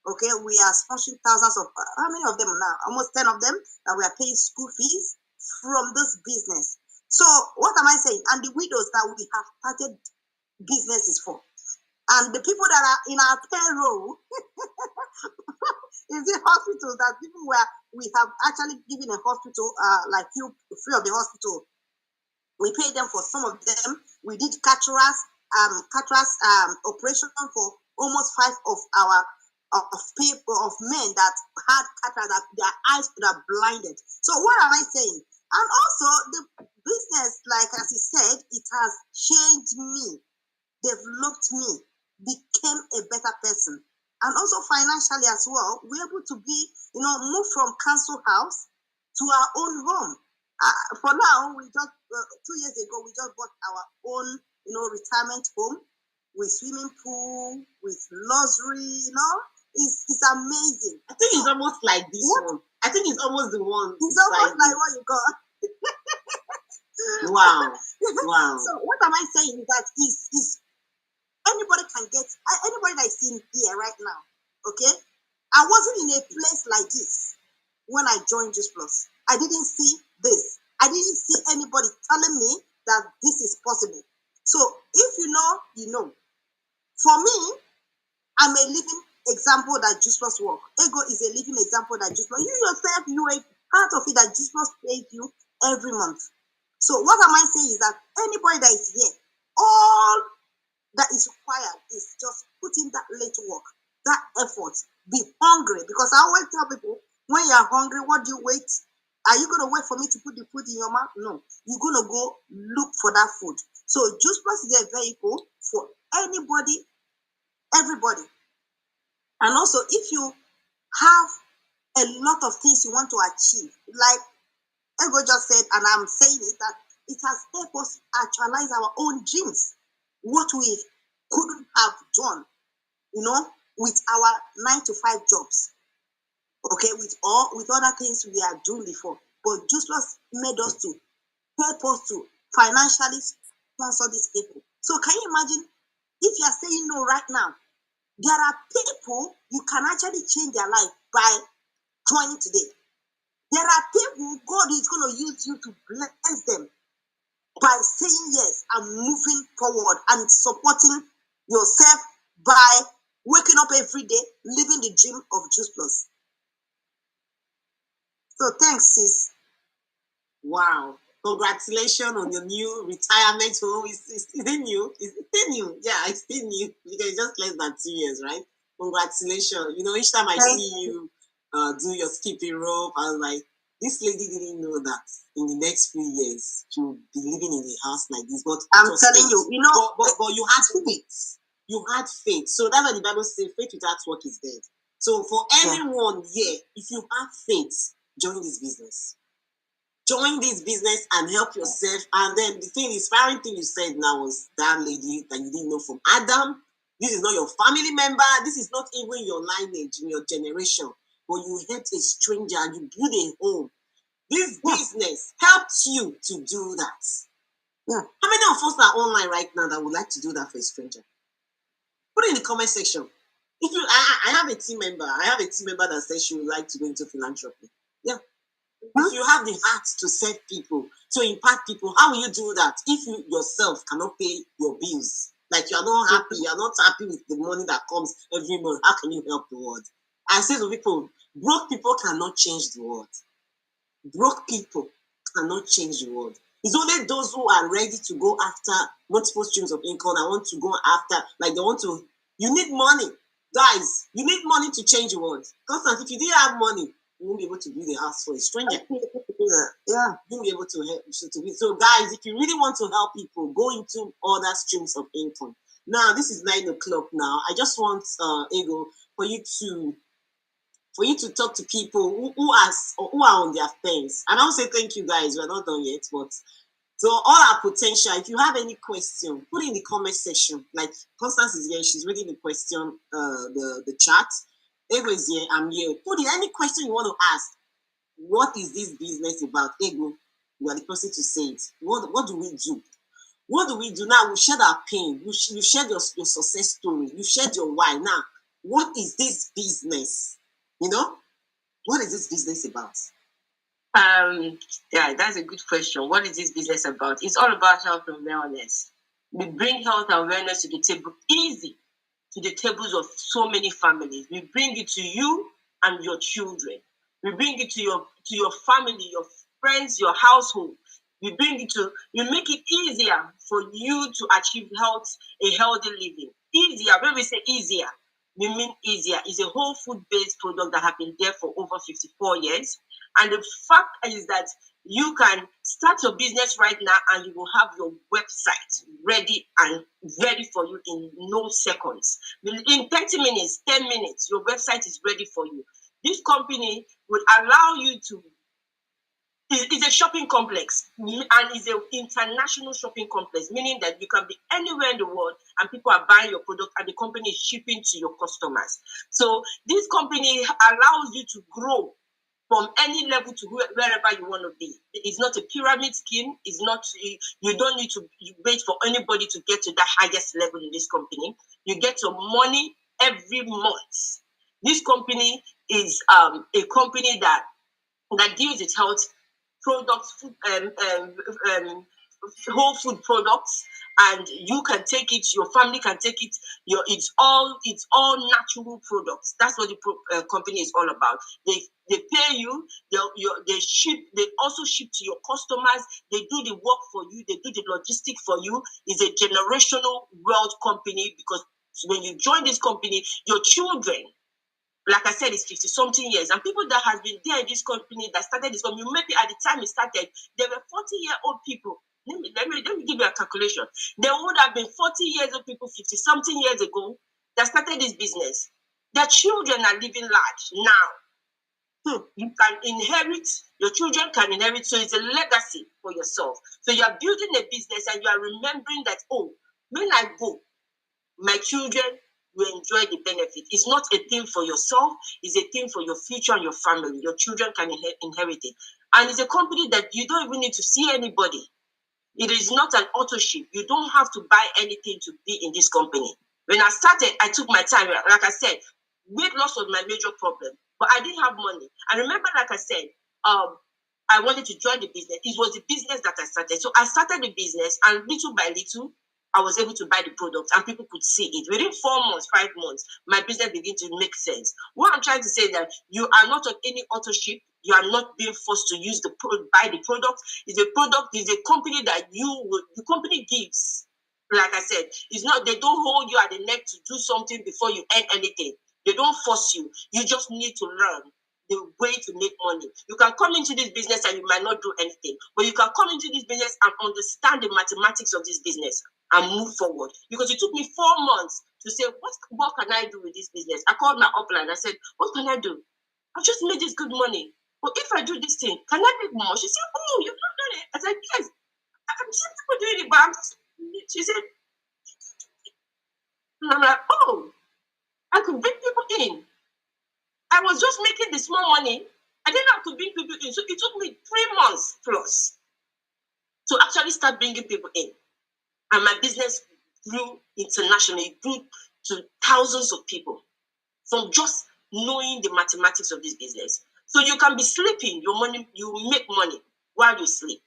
Okay, we are sponsoring thousands of, how many of them now? Almost 10 of them that we are paying school fees from this business. So what am I saying? And the widows that we have started businesses for. And the people that are in our payroll is the hospitals that people where we have actually given a hospital, like free of the hospital. We pay them for some of them. We did cataract operation for almost 5 of our people of men that had cataract, that their eyes could have blinded. So what am I saying? And also the business, like as he said, it has changed me, developed me, became a better person. And also financially as well, we're able to be, move from council house to our own home. For now, we just 2 years ago we just bought our own, retirement home with swimming pool, with luxury. It's amazing. I think it's almost like this one. I think it's almost the one. It's almost like what you got. Wow. Wow. So what am I saying is that is anybody can get, anybody that is in here right now. Okay, I wasn't in a place like this when I joined Juice Plus. I didn't see this. I didn't see anybody telling me that this is possible. So if you know, you know. For me, I'm a living example that Juice Plus work. Ego is a living example that Juice Plus. You yourself, you are part of it that Juice Plus pays you every month. So what am I saying is that anybody that is here, all that is required is just put in that little work, that effort. Be hungry, because I always tell people, when you are hungry, what do you wait? Are you going to wait for me to put the food in your mouth? No, you're going to go look for that food. So Juice Plus is a vehicle for anybody, everybody. And also, if you have a lot of things you want to achieve, like Ego just said, and I'm saying it, that it has helped us actualize our own dreams, what we couldn't have done, with our 9 to 5 jobs, okay, with other things we are doing before. But Juice Plus made us to help us to financially sponsor these people. So can you imagine if you are saying no right now? There are people you can actually change their life by joining today. There are people God is going to use you to bless them by saying yes and moving forward and supporting yourself by waking up every day, living the dream of Juice Plus. So thanks, sis. Wow. Congratulations on your new retirement home. Is it new? Is it still new? Yeah, it's still new because it's just less than 2 years, right? Congratulations. Each time I see you do your skipping rope, I was like, this lady didn't know that in the next few years she will be living in a house like this. But I'm telling you, but you had faith. You had faith. So that's why the Bible says faith without work is dead. So for everyone here, if you have faith, join this business. Join this business and help yourself. And then the inspiring thing you said now was that lady that you didn't know from Adam. This is not your family member. This is not even your lineage in your generation. But you helped a stranger and you build a home. This business helped you to do that. Yeah. How many of us are online right now that would like to do that for a stranger? Put it in the comment section. If you, I have a team member. I have a team member that says she would like to go into philanthropy. Yeah. If you have the heart to serve people, to impact people, how will you do that if you yourself cannot pay your bills? Like you're not happy with the money that comes every month. How can you help the world? I say to people, broke people cannot change the world. Broke people cannot change the world. It's only those who are ready to go after multiple streams of income. I want to go after, like they want to. You need money, guys. You need money to change the world. Constance, if you didn't have money, you won't be able to build a house for a stranger. Yeah. You won't be able to help. So, guys, if you really want to help people, go into other streams of income. Now, this is 9 o'clock now. I just want Ego for you to talk to people who are on their fence. And I'll say thank you, guys. We're not done yet, but so all our potential. If you have any question, put it in the comment section. Like Constance is here, she's reading the question, the chat. Ego is here, I'm here. Put in any question you want to ask. What is this business about? Ego, you are the person to say it. What do we do? What do we do now? We shared our pain. You shared your success story. You shared your why. Now, what is this business? What is this business about? Yeah, that's a good question. What is this business about? It's all about health and wellness. We bring health and wellness to the table, easy to the tables of so many families. We bring it to you and your children. We bring it to your family, your friends, your household. We make it easier for you to achieve a healthy living. Easier. When we say easier, we mean easier. It's a whole food-based product that has been there for over 54 years. And the fact is that you can start your business right now and you will have your website ready for you in no seconds. In 30 minutes, 10 minutes, your website is ready for you. This company will allow you to. It's a shopping complex and it's an international shopping complex, meaning that you can be anywhere in the world and people are buying your product and the company is shipping to your customers. So this company allows you to grow from any level to wherever you want to be. It's not a pyramid scheme. It's not, you don't need to wait for anybody to get to the highest level in this company. You get your money every month. This company is a company that deals with health products, whole food products, and you can take it, your family can take it. It's all natural products. That's what the company is all about. They pay you. They ship. They also ship to your customers. They do the work for you. They do the logistics for you. It's a generational wealth company, because when you join this company, your children, like I said, it's 50 something years. And people that have been there in this company, that started this company, maybe at the time it started, they were 40-year-old people. Let me give you a calculation. There would have been 40-year-old people 50 something years ago that started this business. Their children are living large now. You can inherit, your children can inherit, so it's a legacy for yourself. So you are building a business and you are remembering that, oh, when I go, my children will enjoy the benefit. It's not a thing for yourself, it's a thing for your future and your family. Your children can inherit it. And it's a company that you don't even need to see anybody. It is not an auto ship. You don't have to buy anything to be in this company. When I started, I took my time. Like I said, weight loss was my major problem, but I didn't have money. I remember, like I said, I wanted to join the business. It was the business that I started. So I started the business, and little by little, I was able to buy the product and people could see it. Within 4 months, 5 months, my business began to make sense. What I'm trying to say is that you are not on any auto ship. You are not being forced to buy the product. It's a product, it's a company that the company gives. Like I said, it's not, they don't hold you at the neck to do something before you earn anything. They don't force you. You just need to learn the way to make money. You can come into this business and you might not do anything, but you can come into this business and understand the mathematics of this business and move forward. Because it took me 4 months to say, what can I do with this business? I called my upline. I said, what can I do? I've just made this good money. But if I do this thing, can I make more? She said, oh, you've not done it. I said, yes, I'm seeing people doing it, but I'm just, she said, and I'm like, oh, I could bring people in. I was just making the small money. I didn't have to bring people in. So it took me 3 months plus to actually start bringing people in. And my business grew internationally. It grew to thousands of people from just knowing the mathematics of this business. So you can be sleeping, you make money while you sleep.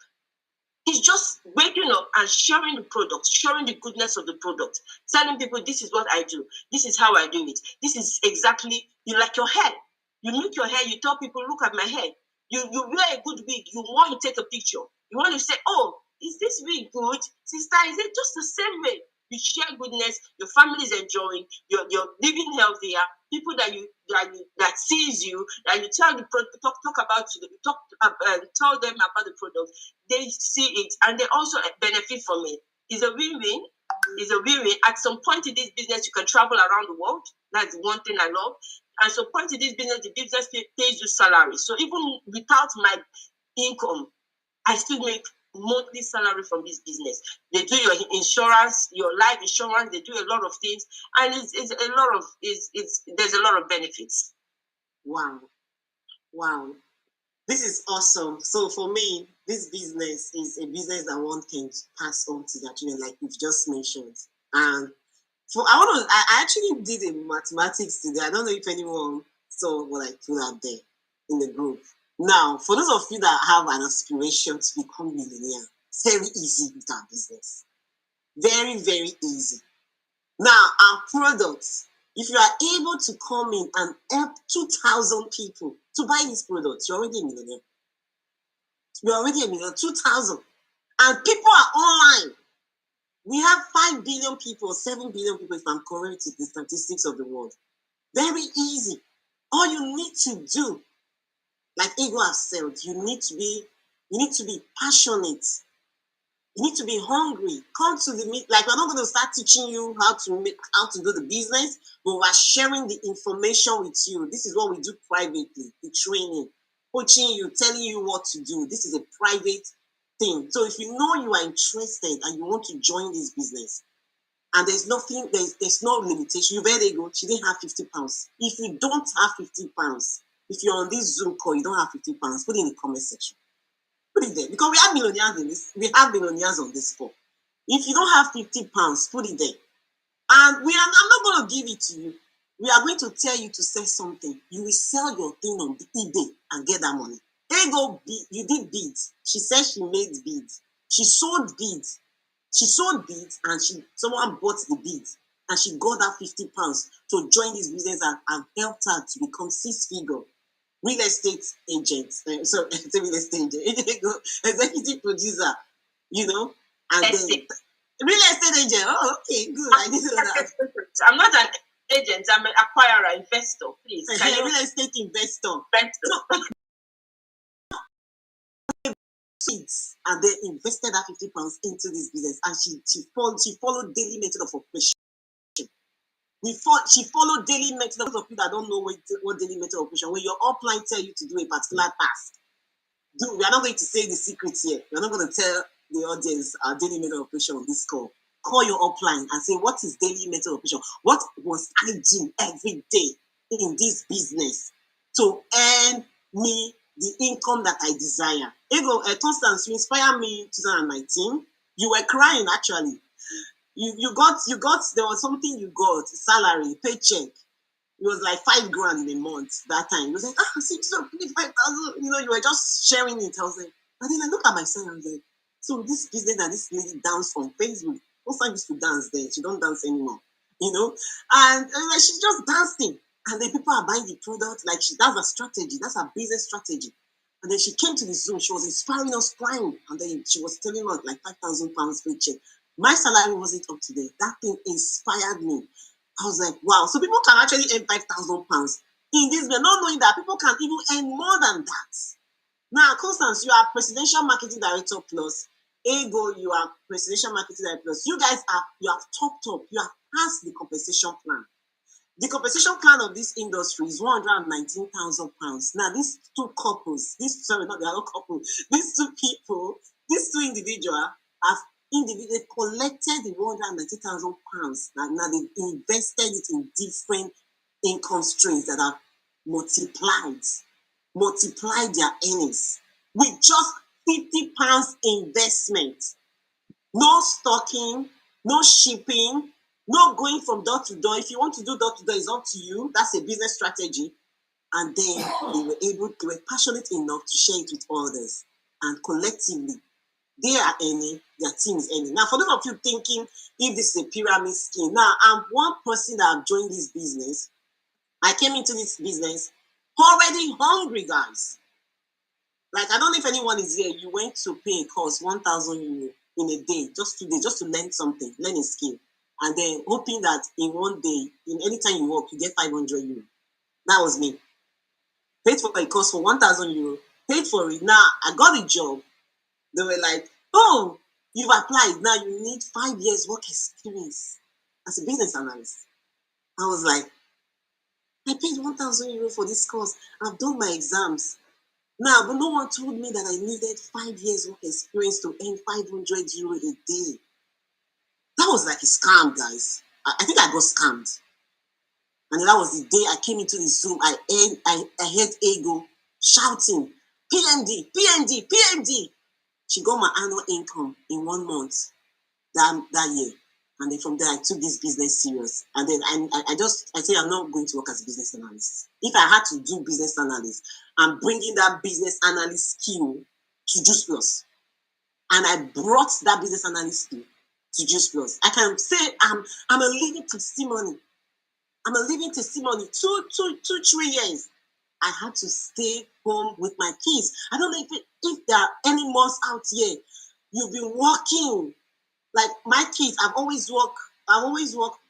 It's just waking up and sharing the product, sharing the goodness of the product, telling people this is what I do, this is how I do it. This is exactly, you like your hair. You make your hair, you tell people, look at my hair. You wear a good wig, you want to take a picture. You want to say, oh, is this wig good? Sister, is it just the same way? You share goodness, your family is enjoying, you're living healthier. People that sees you, and you tell the talk about tell them about the product, they see it and they also benefit from it. It's a win-win. It's a win-win. At some point in this business, you can travel around the world. That's one thing I love. At some point in this business, the business pays you salary. So even without my income, I still make monthly salary from this business. They do your insurance, your life insurance. They do a lot of things, and there's a lot of benefits. Wow. This is awesome. So for me, this business is a business that one can pass on to their children, like you've just mentioned. And I actually did a mathematics today. I don't know if anyone saw what I put out there in the group. Now, for those of you that have an aspiration to become millionaire, it's very easy with our business. Very, very easy. Now, our products, if you are able to come in and help 2,000 people to buy these products, you're already a millionaire. You're already a millionaire, 2,000. And people are online. We have 5 billion people, 7 billion people, if I'm correct with the statistics of the world. Very easy. All you need to do, like Ego has said, you need to be passionate. You need to be hungry. Come to the meet. Like, we're not going to start teaching you how to do the business, but we're sharing the information with you. This is what we do privately, the training, coaching you, telling you what to do. This is a private thing. So if you know you are interested and you want to join this business, and there's no limitation. You better go. She didn't have 50 pounds. If you don't have 50 pounds, if you're on this Zoom call, you don't have 50 pounds, put it in the comment section. Put it there. Because we have millionaires on this call. If you don't have 50 pounds, put it there. And I'm not going to give it to you. We are going to tell you to sell something. You will sell your thing on the eBay and get that money. There you go. You did beads. She said she made beads. She sold beads. She sold beads and someone bought the beads and she got that £50 to join this business and helped her to become six-figure real estate agent. So real estate agent, executive producer, you know, and then real estate agent. Oh, okay, good. I didn't know that. I'm not an agent. I'm an acquirer, investor. Please, can you real estate investor? And then invested that £50 into this business, and she followed daily method of operation. She followed daily method of people that don't know what daily method of operation. When your upline tell you to do a particular task, we are not going to say the secrets here. We are not going to tell the audience our daily method of operation on this call. Call your upline and say, what is daily method of operation? What must I do every day in this business to earn me the income that I desire? Constance, you inspired me in 2019. You were crying, actually. You got, there was something you got, salary, paycheck. It was like $5,000 in a month that time. It was like, 5,000, you were just sharing it. I was like, and then I look at myself and I was like, so this business that this lady danced from Facebook, most time used to dance there. She don't dance anymore, and like she's just dancing. And then people are buying the product, like that's a strategy, that's a business strategy. And then she came to the Zoom, she was inspiring us, crying, and then she was telling us like £5,000 paycheck. My salary wasn't up to date. That thing inspired me. I was like, wow. So people can actually earn £5,000 in this way, not knowing that people can even earn more than that. Now, Constance, you are Presidential Marketing Director Plus. Ego, you are Presidential Marketing Director Plus. You guys you have topped up. You have passed the compensation plan. The compensation plan of this industry is £119,000. Now, these two couples, they are not couples. These two people, these two individuals have individually collected the £190,000. Now they've invested it in different income streams that have multiplied their earnings with just £50 investment. No stocking, no shipping, no going from door to door. If you want to do door to door, it's up to you. That's a business strategy. And then they were passionate enough to share it with others. And collectively, they are earning, their team is earning. Now, for those of you thinking if this is a pyramid scheme, now I'm one person that have joined this business. I came into this business already hungry, guys. Like, I don't know if anyone is here. You went to pay a course, €1,000 in a day, just 2 days, just to learn something, learn a skill. And then hoping that in one day, in any time you work, you get €500. That was me. Paid for a course for €1,000. Paid for it. Now, I got a job. They were like, oh, you've applied. Now you need 5 years work experience as a business analyst. I was like, I paid €1,000 for this course. I've done my exams. Now, but no one told me that I needed 5 years work experience to earn €500 a day. That was like a scam, guys. I think I got scammed. And that was the day I came into the Zoom. I heard Ego shouting, PMD, PMD, PMD. She got my annual income in 1 month that year. And then from there, I took this business serious. And then I said, I'm not going to work as a business analyst. If I had to do business analyst, I'm bringing that business analyst skill to Juice Plus. And I brought that business analyst skill to Juice Plus. I can say I'm a living testimony. I'm a living testimony. 3 years. I had to stay home with my kids. I don't know if there are any moms out here. You've been working. Like my kids, I've always worked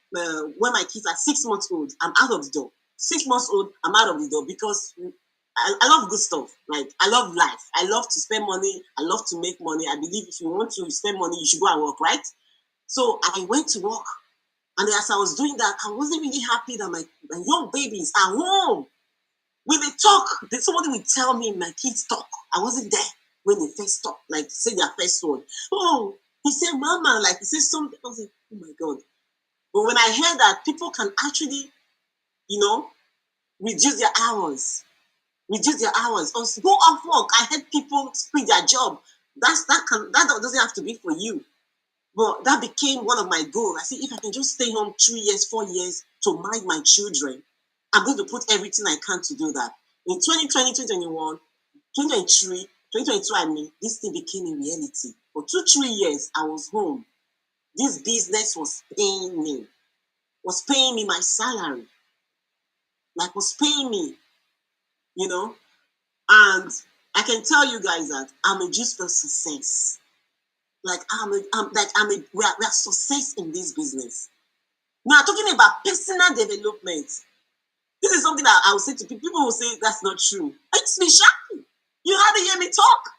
when my kids are 6 months old. I'm out of the door. 6 months old, I'm out of the door because I love good stuff. Like I love life. I love to spend money. I love to make money. I believe if you want to spend money, you should go and work, right? So I went to work. And as I was doing that, I wasn't really happy that my young babies are home. When they talk, somebody will tell me my kids talk. I wasn't there when they first talk, like say their first word. Oh, he said, Mama, like he said something. I was like, oh my God. But when I heard that people can actually, reduce their hours, or go off work. I heard people quit their job. That doesn't have to be for you. But that became one of my goals. I said, if I can just stay home 3 years, 4 years to mind my children, I'm going to put everything I can to do that. In 2020, 2021, 2023, 2022, this thing became a reality. For 2-3 years, I was home. This business was paying me my salary, like was paying me, you know. And I can tell you guys that I'm a juice for success. Like we are success in this business. Now talking about personal development. This is something that I will say to people. People will say that's not true. It's me sharp. You hardly hear me talk.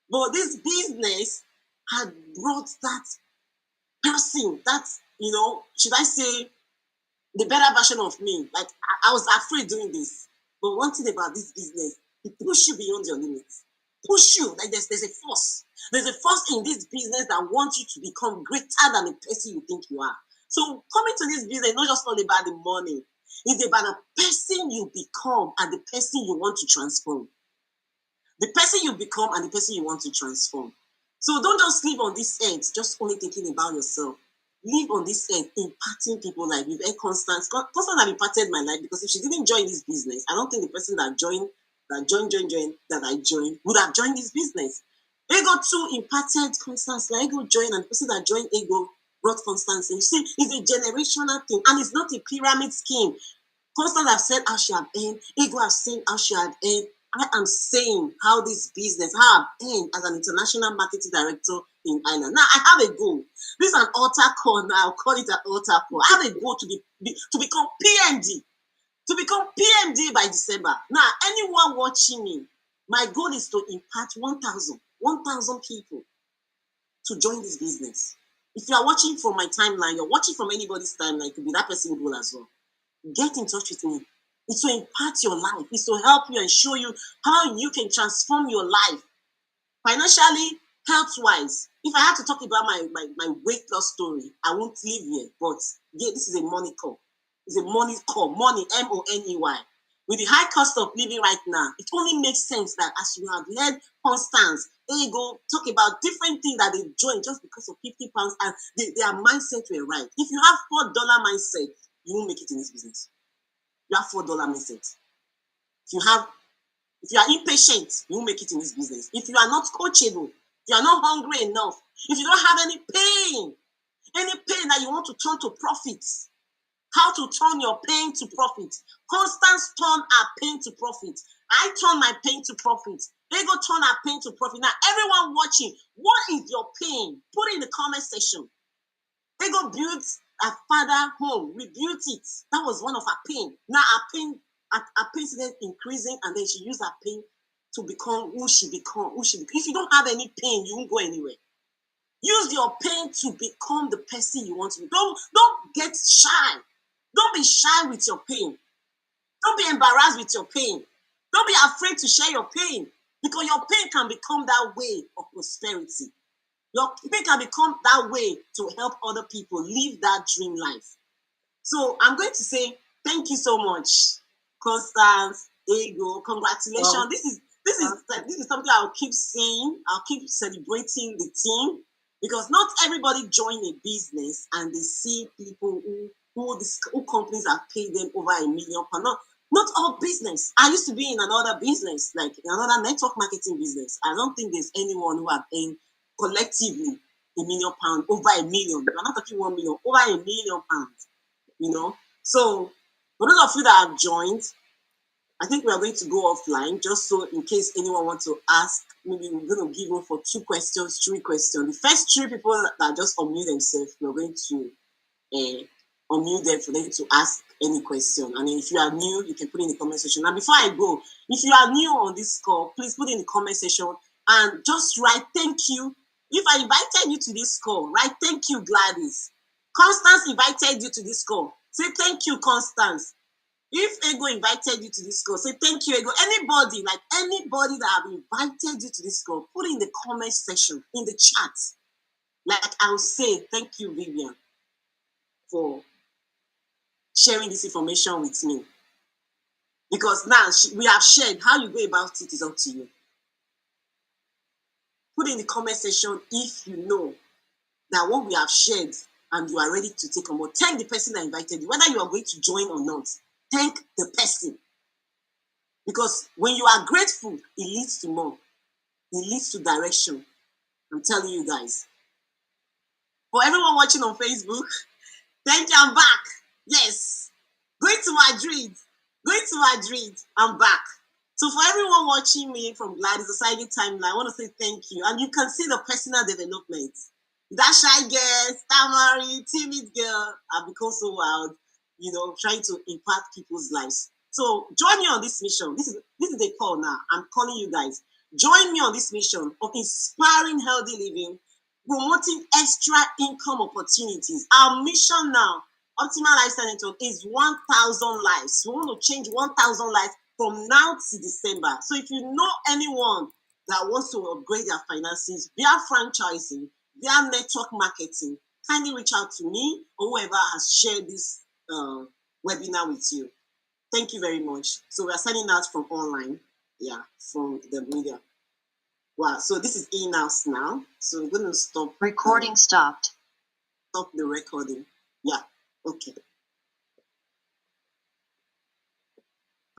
But this business had brought that person, that, should I say, the better version of me. Like, I was afraid doing this. But one thing about this business, it push you beyond your limits. Push you. Like, there's a force. There's a force in this business that wants you to become greater than the person you think you are. So coming to this business, not just all about the money. It's about the person you become and the person you want to transform. The person you become and the person you want to transform. So don't just live on this earth just only thinking about yourself. Live on this earth impacting people like you've heard Constance. Constance have impacted my life because if she didn't join this business, I don't think the person that I joined would have joined this business. Ego too impacted Constance. Like Ego joined, and the person that joined Ego brought Constance in. You see, it's a generational thing, and it's not a pyramid scheme. Constance have said how she have earned. Ego have seen how she had earned. I am saying how this business, how I've earned as an international marketing director in Ireland. Now, I have a goal. This is an altar call now. I'll call it an altar call. I have a goal to become PMD. To become PMD by December. Now, anyone watching me, my goal is to impact 1,000 people to join this business. If you are watching from my timeline, you're watching from anybody's timeline, it could be that person's goal as well. Get in touch with me. It's to impact your life. It's to help you and show you how you can transform your life financially, health-wise. If I had to talk about my weight loss story, I won't leave here. But yeah, this is a money call. It's a money call. Money, M-O-N-E-Y. With the high cost of living right now, it only makes sense that as you have led Constance, there you go, talk about different things that they join just because of £50 and their mindset were right. If you have $4 mindset, you won't make it in this business. You have $4 mindset. If you are impatient, you won't make it in this business. If you are not coachable, if you are not hungry enough, if you don't have any pain that you want to turn to profit, how to turn your pain to profit. Constance turn her pain to profit. I turn my pain to profit. They go turn our pain to profit. Now, everyone watching, what is your pain? Put it in the comment section. They go build a father home. We built it. That was one of her pain. Now her pain is increasing, and then she used her pain to become who she become. If you don't have any pain, you won't go anywhere. Use your pain to become the person you want to be. Don't get shy. Don't be shy with your pain. Don't be embarrassed with your pain. Don't be afraid to share your pain, because your pain can become that way of prosperity. Your pain can become that way to help other people live that dream life. So I'm going to say thank you so much, Constance, Ego. Congratulations. Wow. This is something I'll keep saying. I'll keep celebrating the team, because not everybody join a business and they see people who companies have paid them over £1 million. Not all business. I used to be in another business, like another network marketing business. I don't think there's anyone who have earned collectively £1 million, over £1 million. We're not talking 1 million, over £1 million. So for those of you that have joined, I think we are going to go offline, just so in case anyone wants to ask. Maybe we're going to give them for 2 questions, 3 questions. The first 3 people that just unmute themselves, we're going to unmute them for them to ask any question. And if you are new, you can put in the comment section. And before I go, if you are new on this call, please put in the comment section and just write thank you. If I invited you to this call, write thank you, Gladys. Constance invited you to this call. Say thank you, Constance. If Ego invited you to this call, say thank you, Ego. Anybody that have invited you to this call, put in the comment section, in the chat. Like I'll say thank you, Vivian, for sharing this information with me. Because now we have shared. How you go about it is up to you. Put in the comment section if you know that what we have shared and you are ready to take on board. Thank the person that invited you, whether you are going to join or not. Thank the person. Because when you are grateful, it leads to more. It leads to direction. I'm telling you guys. For everyone watching on Facebook, thank you, I'm back. Yes. Going to Madrid. I'm back. So for everyone watching me from Gladys Society Timeline, I want to say thank you. And you can see the personal development. That shy girl, stammery, timid girl, I've become so wild, trying to impact people's lives. So join me on this mission. This is the call now. I'm calling you guys. Join me on this mission of inspiring healthy living, promoting extra income opportunities. Our mission now, Optimal Lifestyle Network, is 1,000 lives. We want to change 1,000 lives from now to December. So if you know anyone that wants to upgrade their finances via franchising, via network marketing, kindly reach out to me or whoever has shared this webinar with you. Thank you very much. So we are signing out from online, from the media. Wow, so this is in-house now. So we're going to stop. Recording stopped. Stop the recording. Yeah, okay.